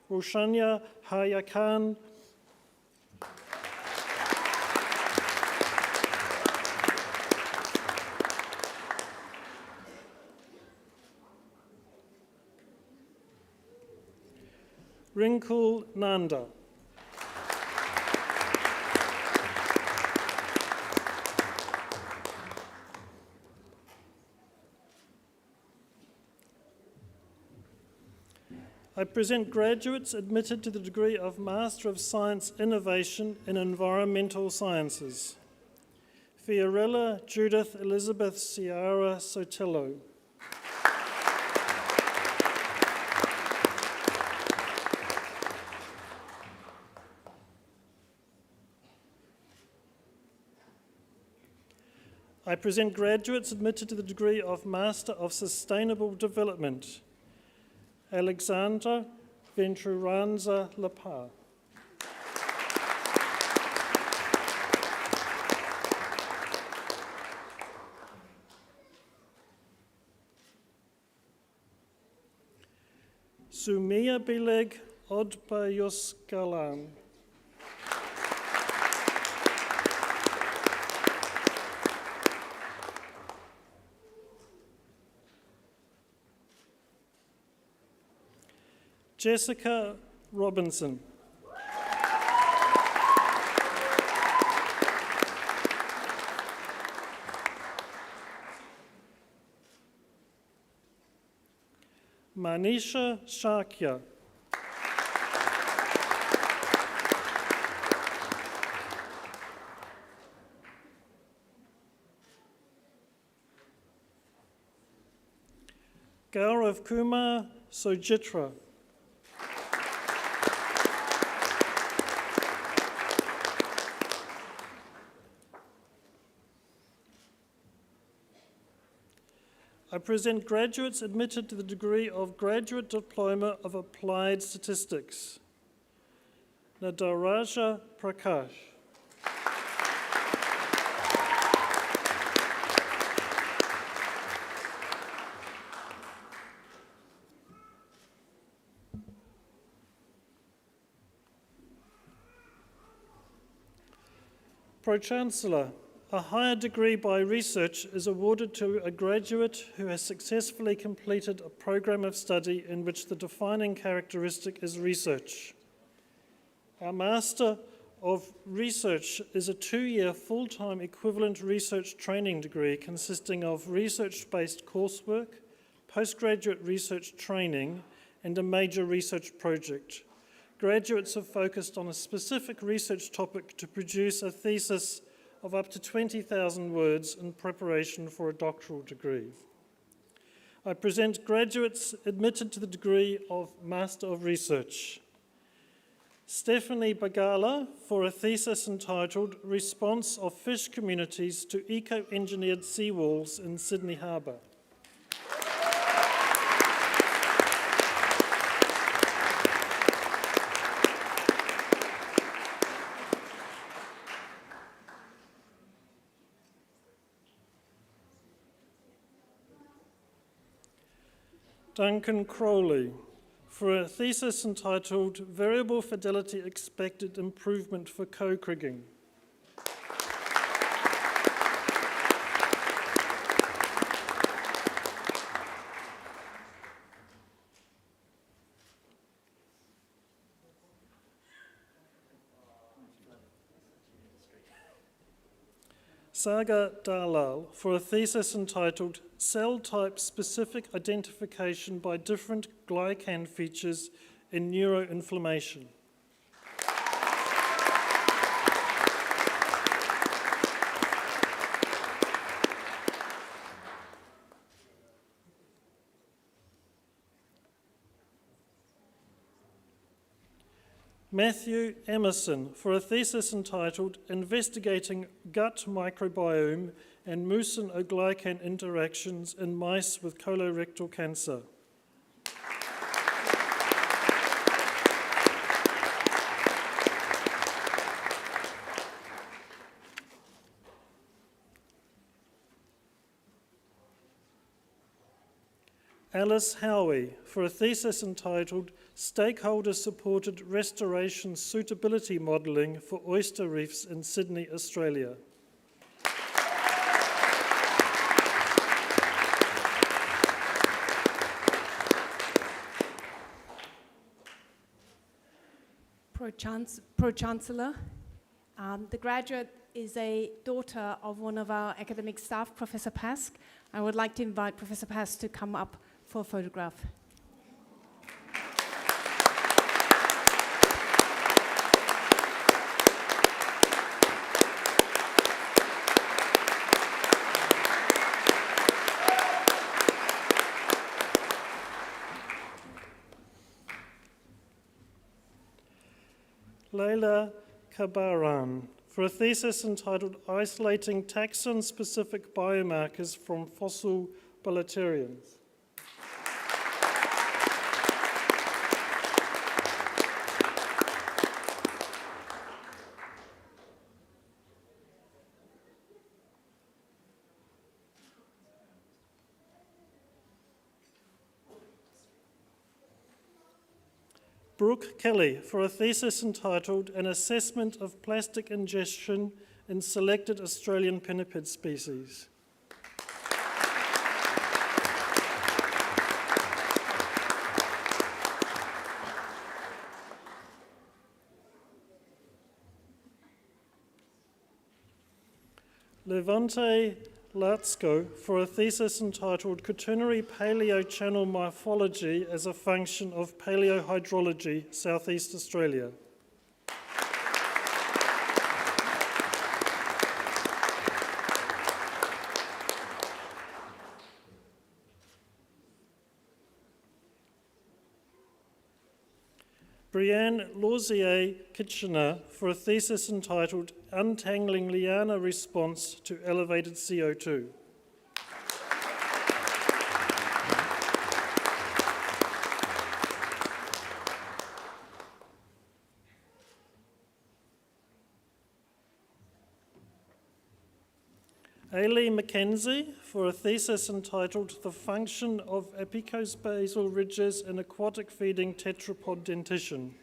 Speaker 7: Roshanya Hayakan, Rinkul Nanda. I present graduates admitted to the degree of Master of Science Innovation in Environmental Sciences. Fiorella Judith Elizabeth Ciara Sotelo. I present graduates admitted to the degree of Master of Sustainable Development. Alexandra Venturanza Lapa. Sumia Bileg Odbayuskalan. Jessica Robinson. Manisha Shakya. Gaurav Kumar Sojitra. I present graduates admitted to the degree of Graduate Diploma of Applied Statistics. Nadaraja Prakash. Pro-Chancellor. A higher degree by research is awarded to a graduate who has successfully completed a program of study in which the defining characteristic is research. Our Master of Research is a 2-year full-time equivalent research training degree consisting of research-based coursework, postgraduate research training, and a major research project. Graduates have focused on a specific research topic to produce a thesis of up to 20,000 words in preparation for a doctoral degree. I present graduates admitted to the degree of Master of Research. Stephanie Bagala for a thesis entitled Response of Fish Communities to Eco-Engineered Seawalls in Sydney Harbour. Duncan Crowley for a thesis entitled Variable Fidelity Expected Improvement for Co-Krigging. Saga Dalal for a thesis entitled Cell Type Specific Identification by Different Glycan Features in Neuroinflammation. Matthew Emerson for a thesis entitled Investigating Gut Microbiome and mucin-oglycan interactions in mice with colorectal cancer. Alice Howie for a thesis entitled Stakeholder-Supported Restoration Suitability Modelling for Oyster Reefs in Sydney, Australia.
Speaker 3: Pro-Chancellor, the graduate is a daughter of one of our academic staff, Professor Pask. I would like to invite Professor Pask to come up for a photograph.
Speaker 7: Leila Kabaran for a thesis entitled Isolating Taxon-Specific Biomarkers from Fossil Bolitarians. Brooke Kelly for a thesis entitled An Assessment of Plastic Ingestion in Selected Australian Pinniped Species. Levante Latsko for a thesis entitled Quaternary Paleochannel Morphology as a Function of Paleohydrology, Southeast Australia. Brianne Lausier-Kitchener for a thesis entitled Untangling Liana Response to Elevated CO2. Ailey Mackenzie for a thesis entitled The Function of Epicosbasal Ridges in Aquatic Feeding Tetrapod Dentition.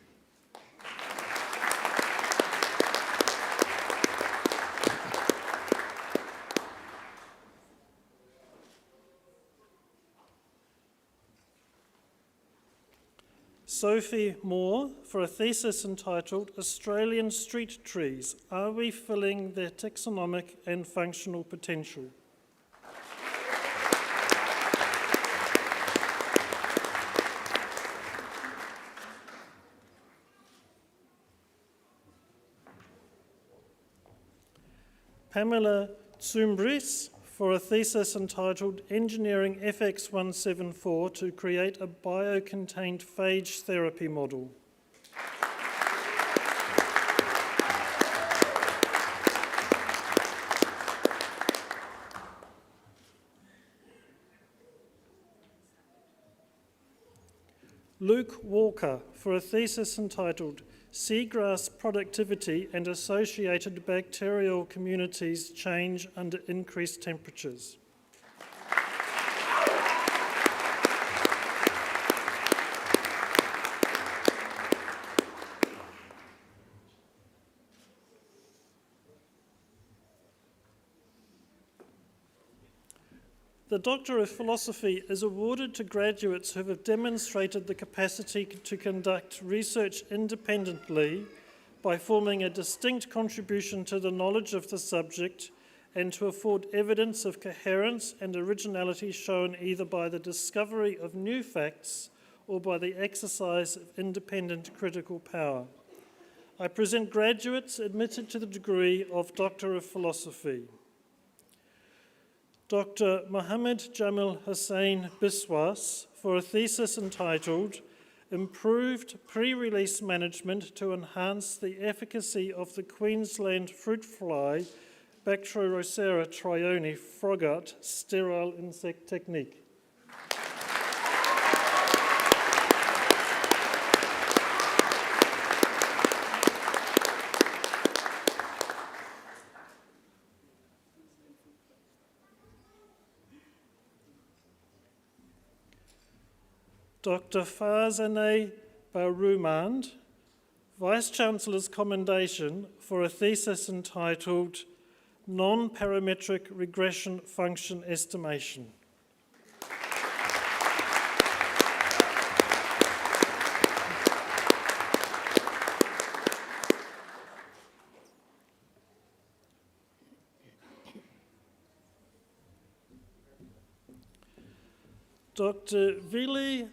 Speaker 7: Sophie Moore for a thesis entitled Australian Street Trees, Are We Filling Their Taxonomic and Functional Potential? Pamela Tsumbris for a thesis entitled Engineering FX174 to Create a Biocontained Phage Therapy Model. Luke Walker for a thesis entitled Seagrass Productivity and Associated Bacterial Communities Change Under Increased Temperatures. The Doctor of Philosophy is awarded to graduates who have demonstrated the capacity to conduct research independently by forming a distinct contribution to the knowledge of the subject and to afford evidence of coherence and originality shown either by the discovery of new facts or by the exercise of independent critical power. I present graduates admitted to the degree of Doctor of Philosophy. Dr. Mohammed Jamil Hussain Biswas for a thesis entitled Improved Pre-Release Management to Enhance the Efficacy of the Queensland Fruit Fly Bacterocera trione frogart sterile insect technique. Dr. Farzaneh Barumand, Vice-Chancellor's commendation for a thesis entitled Non-Parametric Regression Function Estimation. Dr. Vili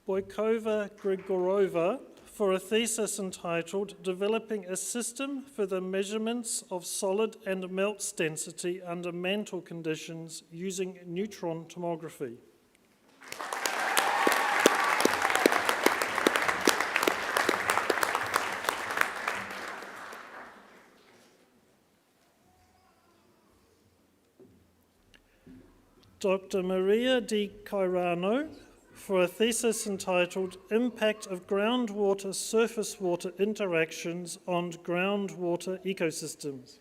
Speaker 7: Boykova-Grigorova for a thesis entitled Developing a System for the Measurements of Solid and Melt Density under Mantle Conditions using Neutron Tomography. Dr. Maria Di Cairano for a thesis entitled Impact of Groundwater-Surface Water Interactions on Groundwater Ecosystems.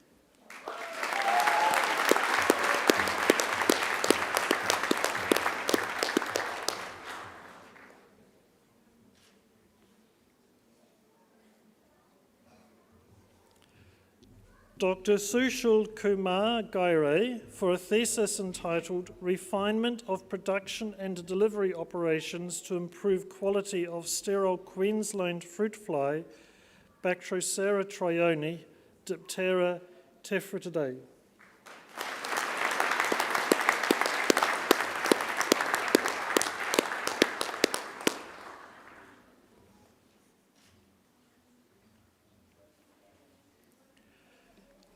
Speaker 7: Dr. Sushil Kumar Gaire for a thesis entitled Refinement of Production and Delivery Operations to Improve Quality of Sterile Queensland Fruit Fly, Bacterocera trione, Diptera tephrotidae.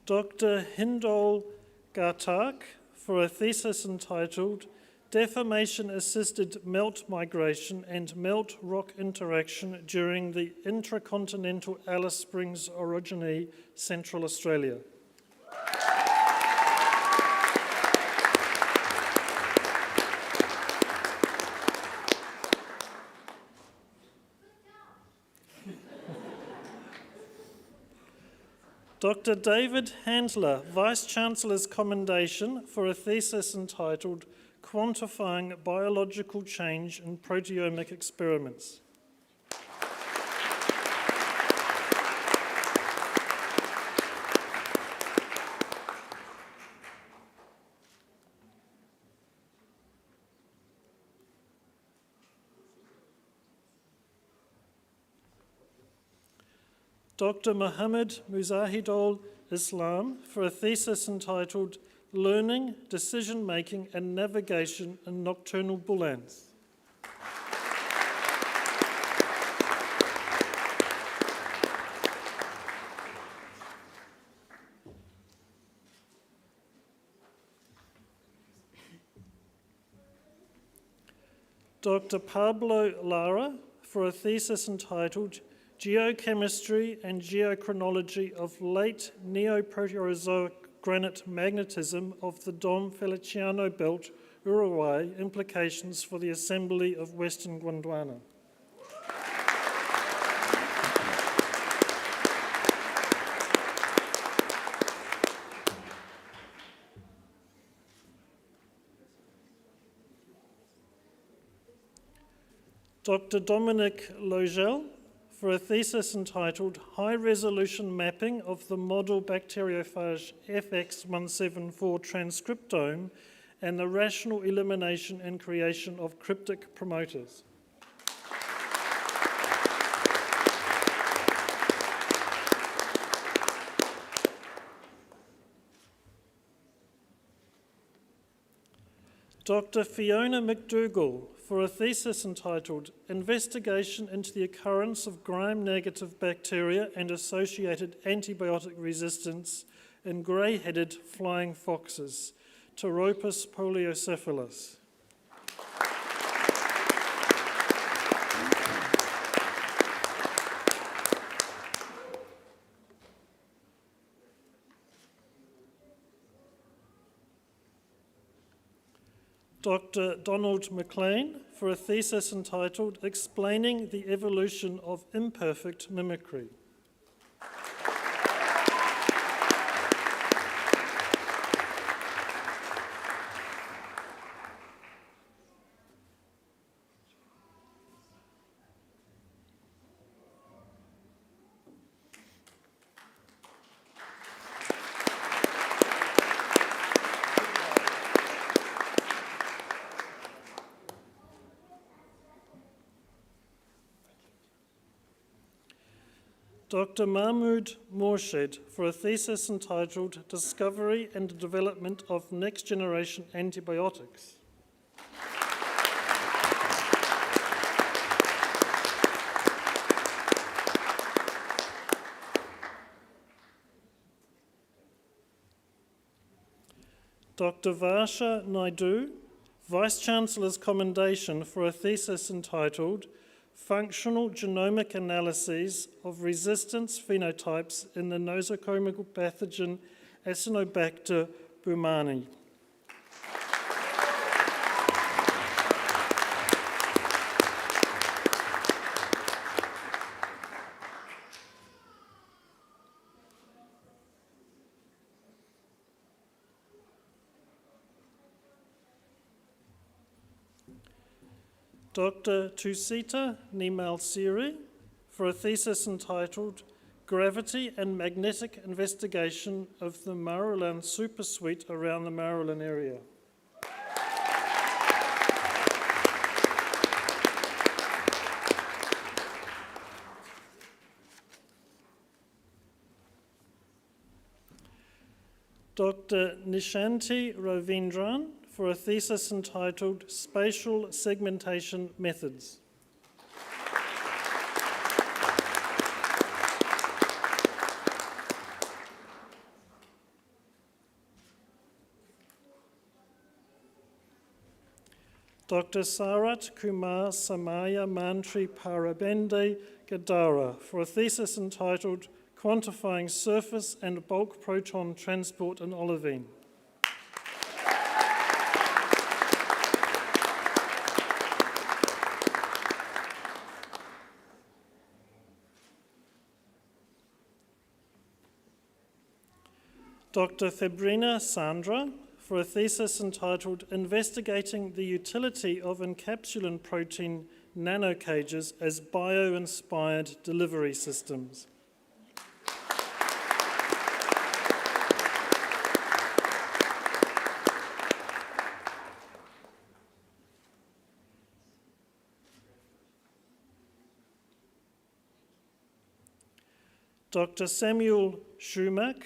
Speaker 7: Dr. Hindol Gartak for a thesis entitled Deformation-Assisted Melt Migration and Melt Rock Interaction During the Intracontinental Alice Springs Orogeny, Central Australia. Dr. David Handler, Vice-Chancellor's commendation for a thesis entitled Quantifying Biological Change in Proteomic Experiments. Dr. Muhammad Muzahidul Islam for a thesis entitled Learning, Decision-Making and Navigation in Nocturnal Bull Ants. Dr. Pablo Lara for a thesis entitled Geochemistry and Geochronology of Late Neoproterozoic Granite Magnetism of the Dom Feliciano Belt, Uruguay, Implications for the Assembly of Western Gondwana. Dr. Dominic Logel for a thesis entitled High Resolution Mapping of the Model Bacteriophage FX174 Transcriptome and the Rational Elimination and Creation of Cryptic Promoters. Dr. Fiona McDougall for a thesis entitled Investigation into the Occurrence of Gram-Negative Bacteria and Associated Antibiotic Resistance in Grey-Headed Flying Foxes, Pteropus poliocephalus. Dr. Donald McLean for a thesis entitled Explaining the Evolution of Imperfect Mimicry. Dr. Mahmoud Morshed for a thesis entitled Discovery and Development of Next Generation Antibiotics. Dr. Varsha Naidu, Vice-Chancellor's Commendation for a thesis entitled Functional Genomic Analyses of Resistance Phenotypes in the Nosocomial Pathogen Acinetobacter baumannii. Dr. Tusita Nimal Siri for a thesis entitled Gravity and Magnetic Investigation of the Marulan Supersuite around the Marulan area. Dr. Nishanti Ravindran for a thesis entitled Spatial Segmentation Methods. Dr. Sarat Kumar Samaya Mantri Parabende Gadara for a thesis entitled Quantifying Surface and Bulk Proton Transport in Olivine. Dr. Febrina Sandra for a thesis entitled Investigating the Utility of Encapsulant Protein Nanocages as Bio-Inspired Delivery Systems. Dr. Samuel Schumack,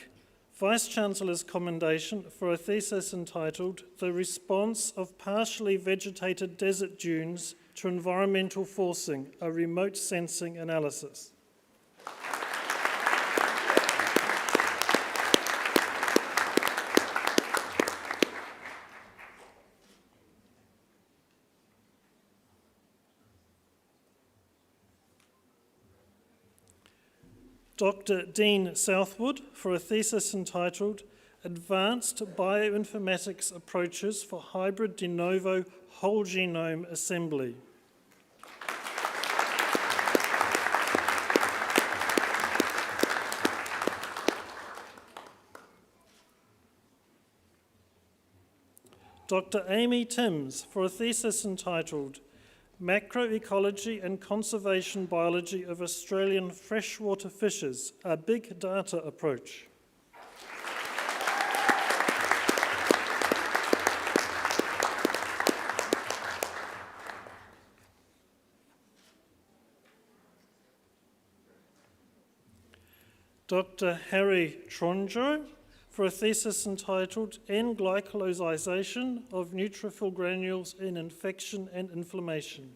Speaker 7: Vice-Chancellor's Commendation for a thesis entitled The Response of Partially Vegetated Desert Dunes to Environmental Forcing, a Remote Sensing Analysis. Dr. Dean Southwood for a thesis entitled Advanced Bioinformatics Approaches for Hybrid De Novo Whole Genome Assembly. Dr. Amy Timms for a thesis entitled Macroecology and Conservation Biology of Australian Freshwater Fishes, a Big Data Approach. Dr. Harry Tronjo for a thesis entitled N-glycosylation of neutrophil granules in infection and inflammation.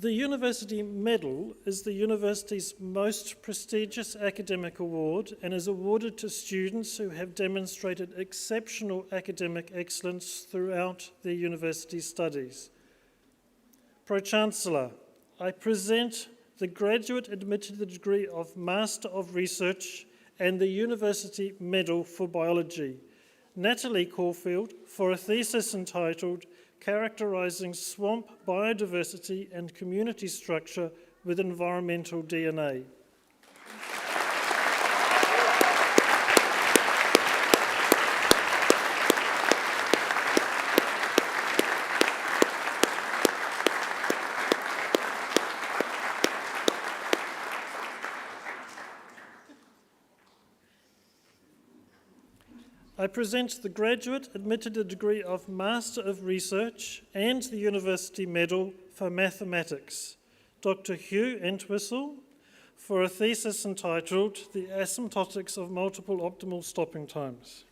Speaker 7: The University Medal is the university's most prestigious academic award and is awarded to students who have demonstrated exceptional academic excellence throughout their university studies. Pro-Chancellor, I present the graduate admitted to the degree of Master of Research and the University Medal for Biology, Natalie Caulfield, for a thesis entitled Characterising Swamp Biodiversity and Community Structure with Environmental DNA. I present the graduate admitted to the degree of Master of Research and the University Medal for Mathematics, Dr. Hugh Entwistle, for a thesis entitled The Asymptotics of Multiple Optimal Stopping Times.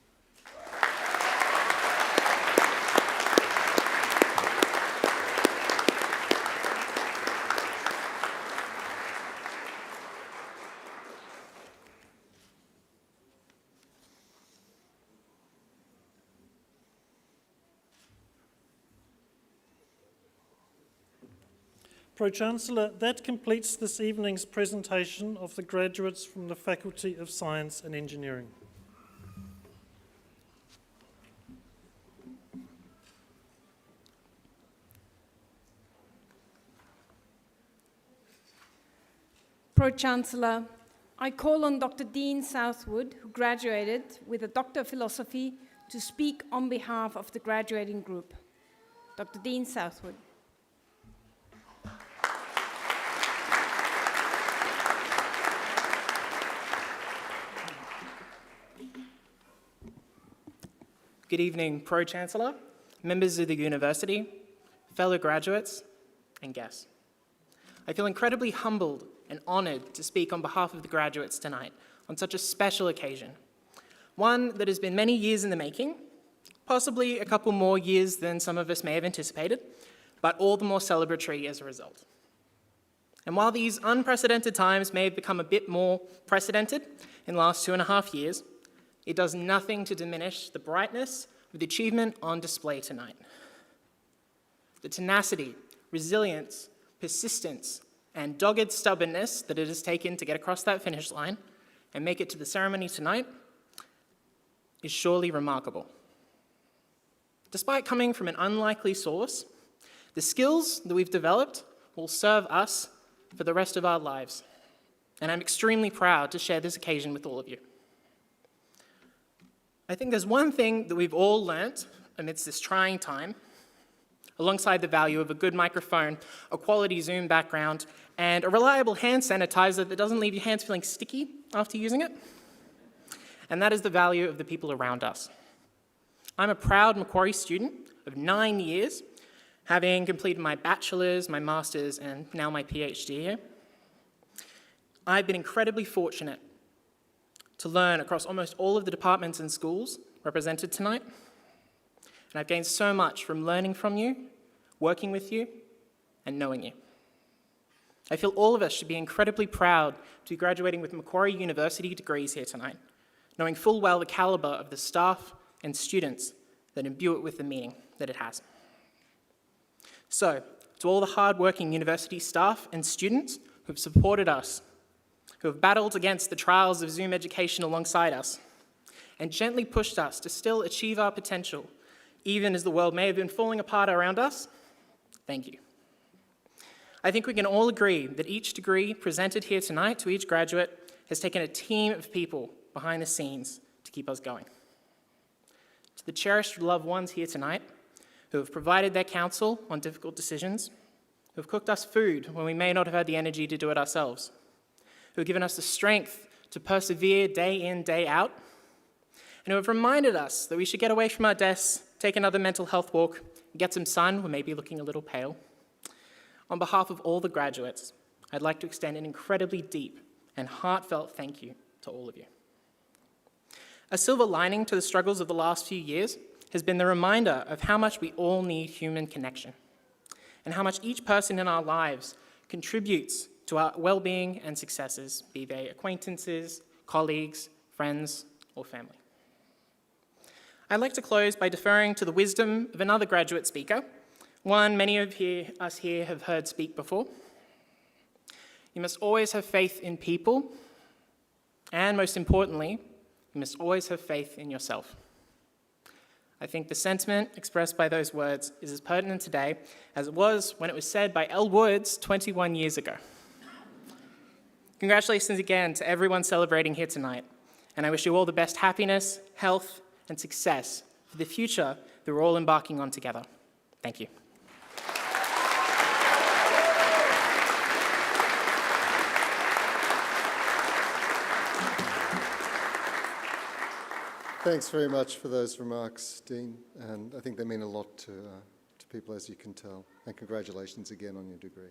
Speaker 7: Pro-Chancellor, that completes this evening's presentation of the graduates from the Faculty of Science and Engineering.
Speaker 3: Pro-Chancellor, I call on Dr. Dean Southwood, who graduated with a Doctor of Philosophy, to speak on behalf of the graduating group. Dr. Dean Southwood.
Speaker 8: Good evening, Pro-Chancellor, members of the university, fellow graduates, and guests. I feel incredibly humbled and honoured to speak on behalf of the graduates tonight on such a special occasion, one that has been many years in the making, possibly a couple more years than some of us may have anticipated, but all the more celebratory as a result. And while these unprecedented times may have become a bit more precedented in the last 2.5 years, it does nothing to diminish the brightness of the achievement on display tonight. The tenacity, resilience, persistence, and dogged stubbornness that it has taken to get across that finish line and make it to the ceremony tonight is surely remarkable. Despite coming from an unlikely source, the skills that we've developed will serve us for the rest of our lives, and I'm extremely proud to share this occasion with all of you. I think there's one thing that we've all learnt amidst this trying time, alongside the value of a good microphone, a quality Zoom background, and a reliable hand sanitizer that doesn't leave your hands feeling sticky after using it. And that is the value of the people around us. I'm a proud Macquarie student of 9 years, having completed my bachelor's, my master's, and now my PhD here. I've been incredibly fortunate to learn across almost all of the departments and schools represented tonight. And I've gained so much from learning from you, working with you, and knowing you. I feel all of us should be incredibly proud to be graduating with Macquarie University degrees here tonight, knowing full well the calibre of the staff and students that imbue it with the meaning that it has. So, to all the hard-working university staff and students who have supported us, who have battled against the trials of Zoom education alongside us, and gently pushed us to still achieve our potential, even as the world may have been falling apart around us, thank you. I think we can all agree that each degree presented here tonight to each graduate has taken a team of people behind the scenes to keep us going. To the cherished loved ones here tonight, who have provided their counsel on difficult decisions, who have cooked us food when we may not have had the energy to do it ourselves, who have given us the strength to persevere day in, day out, and who have reminded us that we should get away from our desks, take another mental health walk, get some sun, we may be looking a little pale. On behalf of all the graduates, I'd like to extend an incredibly deep and heartfelt thank you to all of you. A silver lining to the struggles of the last few years has been the reminder of how much we all need human connection, and how much each person in our lives contributes to our well-being and successes, be they acquaintances, colleagues, friends, or family. I'd like to close by deferring to the wisdom of another graduate speaker One many of us here have heard speak before. You must always have faith in people, and most importantly, you must always have faith in yourself. I think the sentiment expressed by those words is as pertinent today as it was when it was said by Elle Woods 21 years ago. Congratulations again to everyone celebrating here tonight, and I wish you all the best happiness, health, and success for the future that we're all embarking on together. Thank you.
Speaker 5: Thanks very much for those remarks, Dean, and I think they mean a lot to people, as you can tell. And congratulations again on your degree.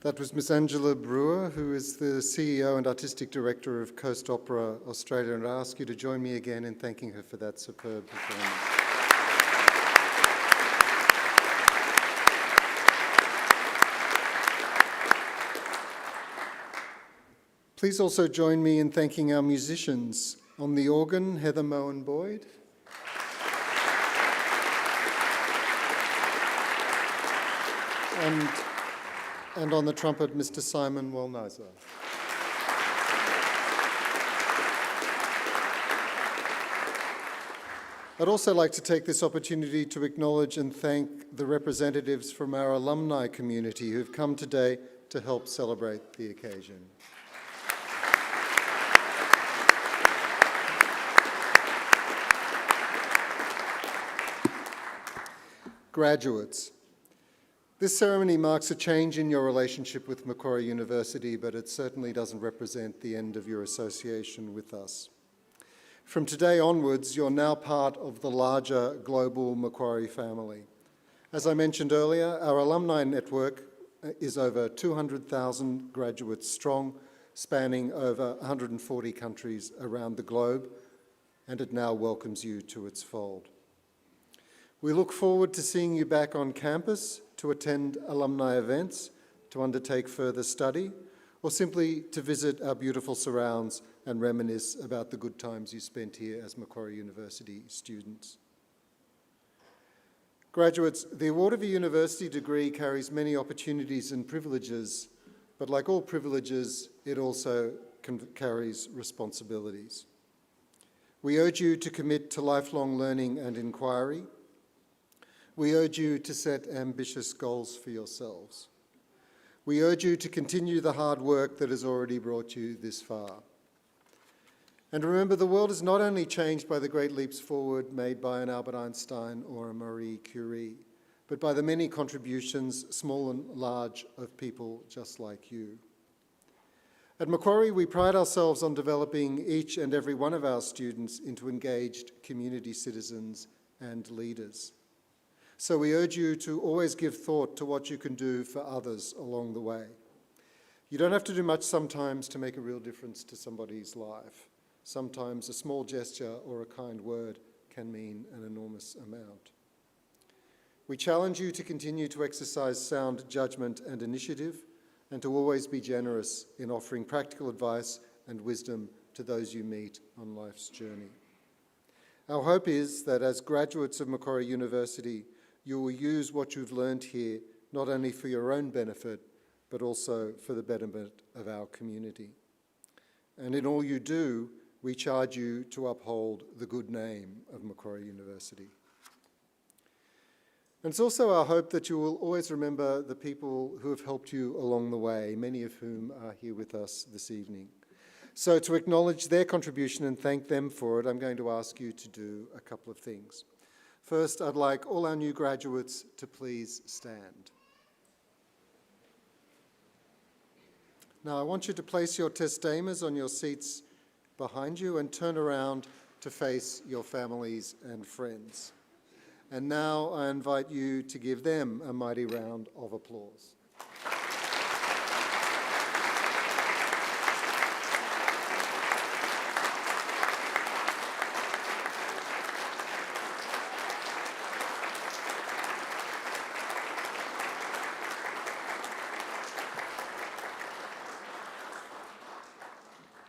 Speaker 5: That was Miss Angela Brewer, who is the CEO and Artistic Director of Coast Opera Australia, and I ask you to join me again in thanking her for that superb performance. Please also join me in thanking our musicians. On the organ, Heather Moen-Boyd. And on the trumpet, Mr. Simon Wolnizer. I'd also like to take this opportunity to acknowledge and thank the representatives from our alumni community who've come today to help celebrate the occasion. Graduates, this ceremony marks a change in your relationship with Macquarie University, but it certainly doesn't represent the end of your association with us. From today onwards, you're now part of the larger global Macquarie family, As I mentioned earlier, our alumni network is over 200,000 graduates strong, spanning over 140 countries around the globe, and it now welcomes you to its fold. We look forward to seeing you back on campus to attend alumni events, to undertake further study, or simply to visit our beautiful surrounds and reminisce about the good times you spent here as Macquarie University students. Graduates, the award of a university degree carries many opportunities and privileges, but like all privileges, it also carries responsibilities. We urge you to commit to lifelong learning and inquiry. We urge you to set ambitious goals for yourselves. We urge you to continue the hard work that has already brought you this far. And remember, the world is not only changed by the great leaps forward made by an Albert Einstein or a Marie Curie, but by the many contributions, small and large, of people just like you. At Macquarie, we pride ourselves on developing each and every one of our students into engaged community citizens and leaders. So we urge you to always give thought to what you can do for others along the way. You don't have to do much sometimes to make a real difference to somebody's life. Sometimes a small gesture or a kind word can mean an enormous amount. We challenge you to continue to exercise sound judgment and initiative, and to always be generous in offering practical advice and wisdom to those you meet on life's journey. Our hope is that as graduates of Macquarie University, you will use what you've learned here not only for your own benefit, but also for the betterment of our community. And in all you do, we charge you to uphold the good name of Macquarie University. And it's also our hope that you will always remember the people who have helped you along the way, many of whom are here with us this evening. So to acknowledge their contribution and thank them for it, I'm going to ask you to do a couple of things. First, I'd like all our new graduates to please stand. Now, I want you to place your testames on your seats behind you and turn around to face your families and friends. And now I invite you to give them a mighty round of applause.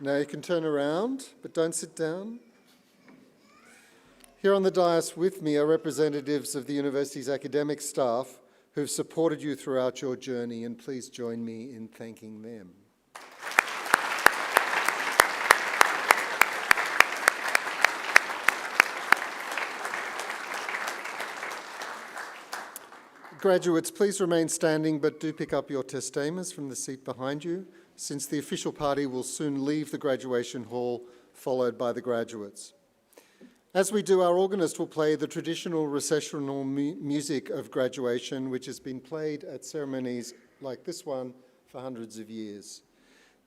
Speaker 5: Now you can turn around, but don't sit down. Here on the dais with me are representatives of the university's academic staff who've supported you throughout your journey, and please join me in thanking them. Graduates, please remain standing, but do pick up your testames from the seat behind you, since the official party will soon leave the graduation hall, followed by the graduates. As we do, our organist will play the traditional recessional music of graduation, which has been played at ceremonies like this one for hundreds of years.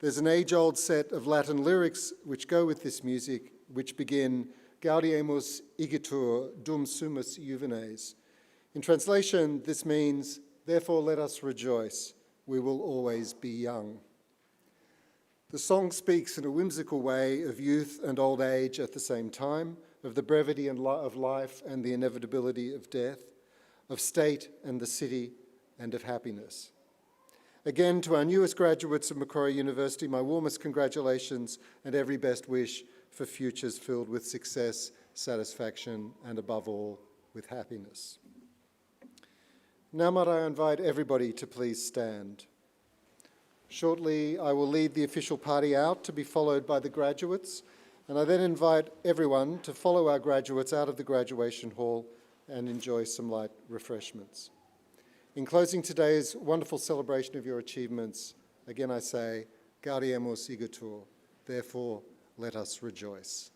Speaker 5: There's an age-old set of Latin lyrics which go with this music, which begin, Gaudiemus igitur dum sumus juvenes. In translation, this means, therefore let us rejoice, we will always be young. The song speaks in a whimsical way of youth and old age at the same time, of the brevity of life and the inevitability of death, of state and the city, and of happiness. Again, to our newest graduates of Macquarie University, my warmest congratulations and every best wish for futures filled with success, satisfaction, and above all, with happiness. Now might I invite everybody to please stand. Shortly, I will lead the official party out to be followed by the graduates, and I then invite everyone to follow our graduates out of the graduation hall and enjoy some light refreshments. In closing today's wonderful celebration of your achievements, again I say, Gaudiemus igitur, therefore let us rejoice.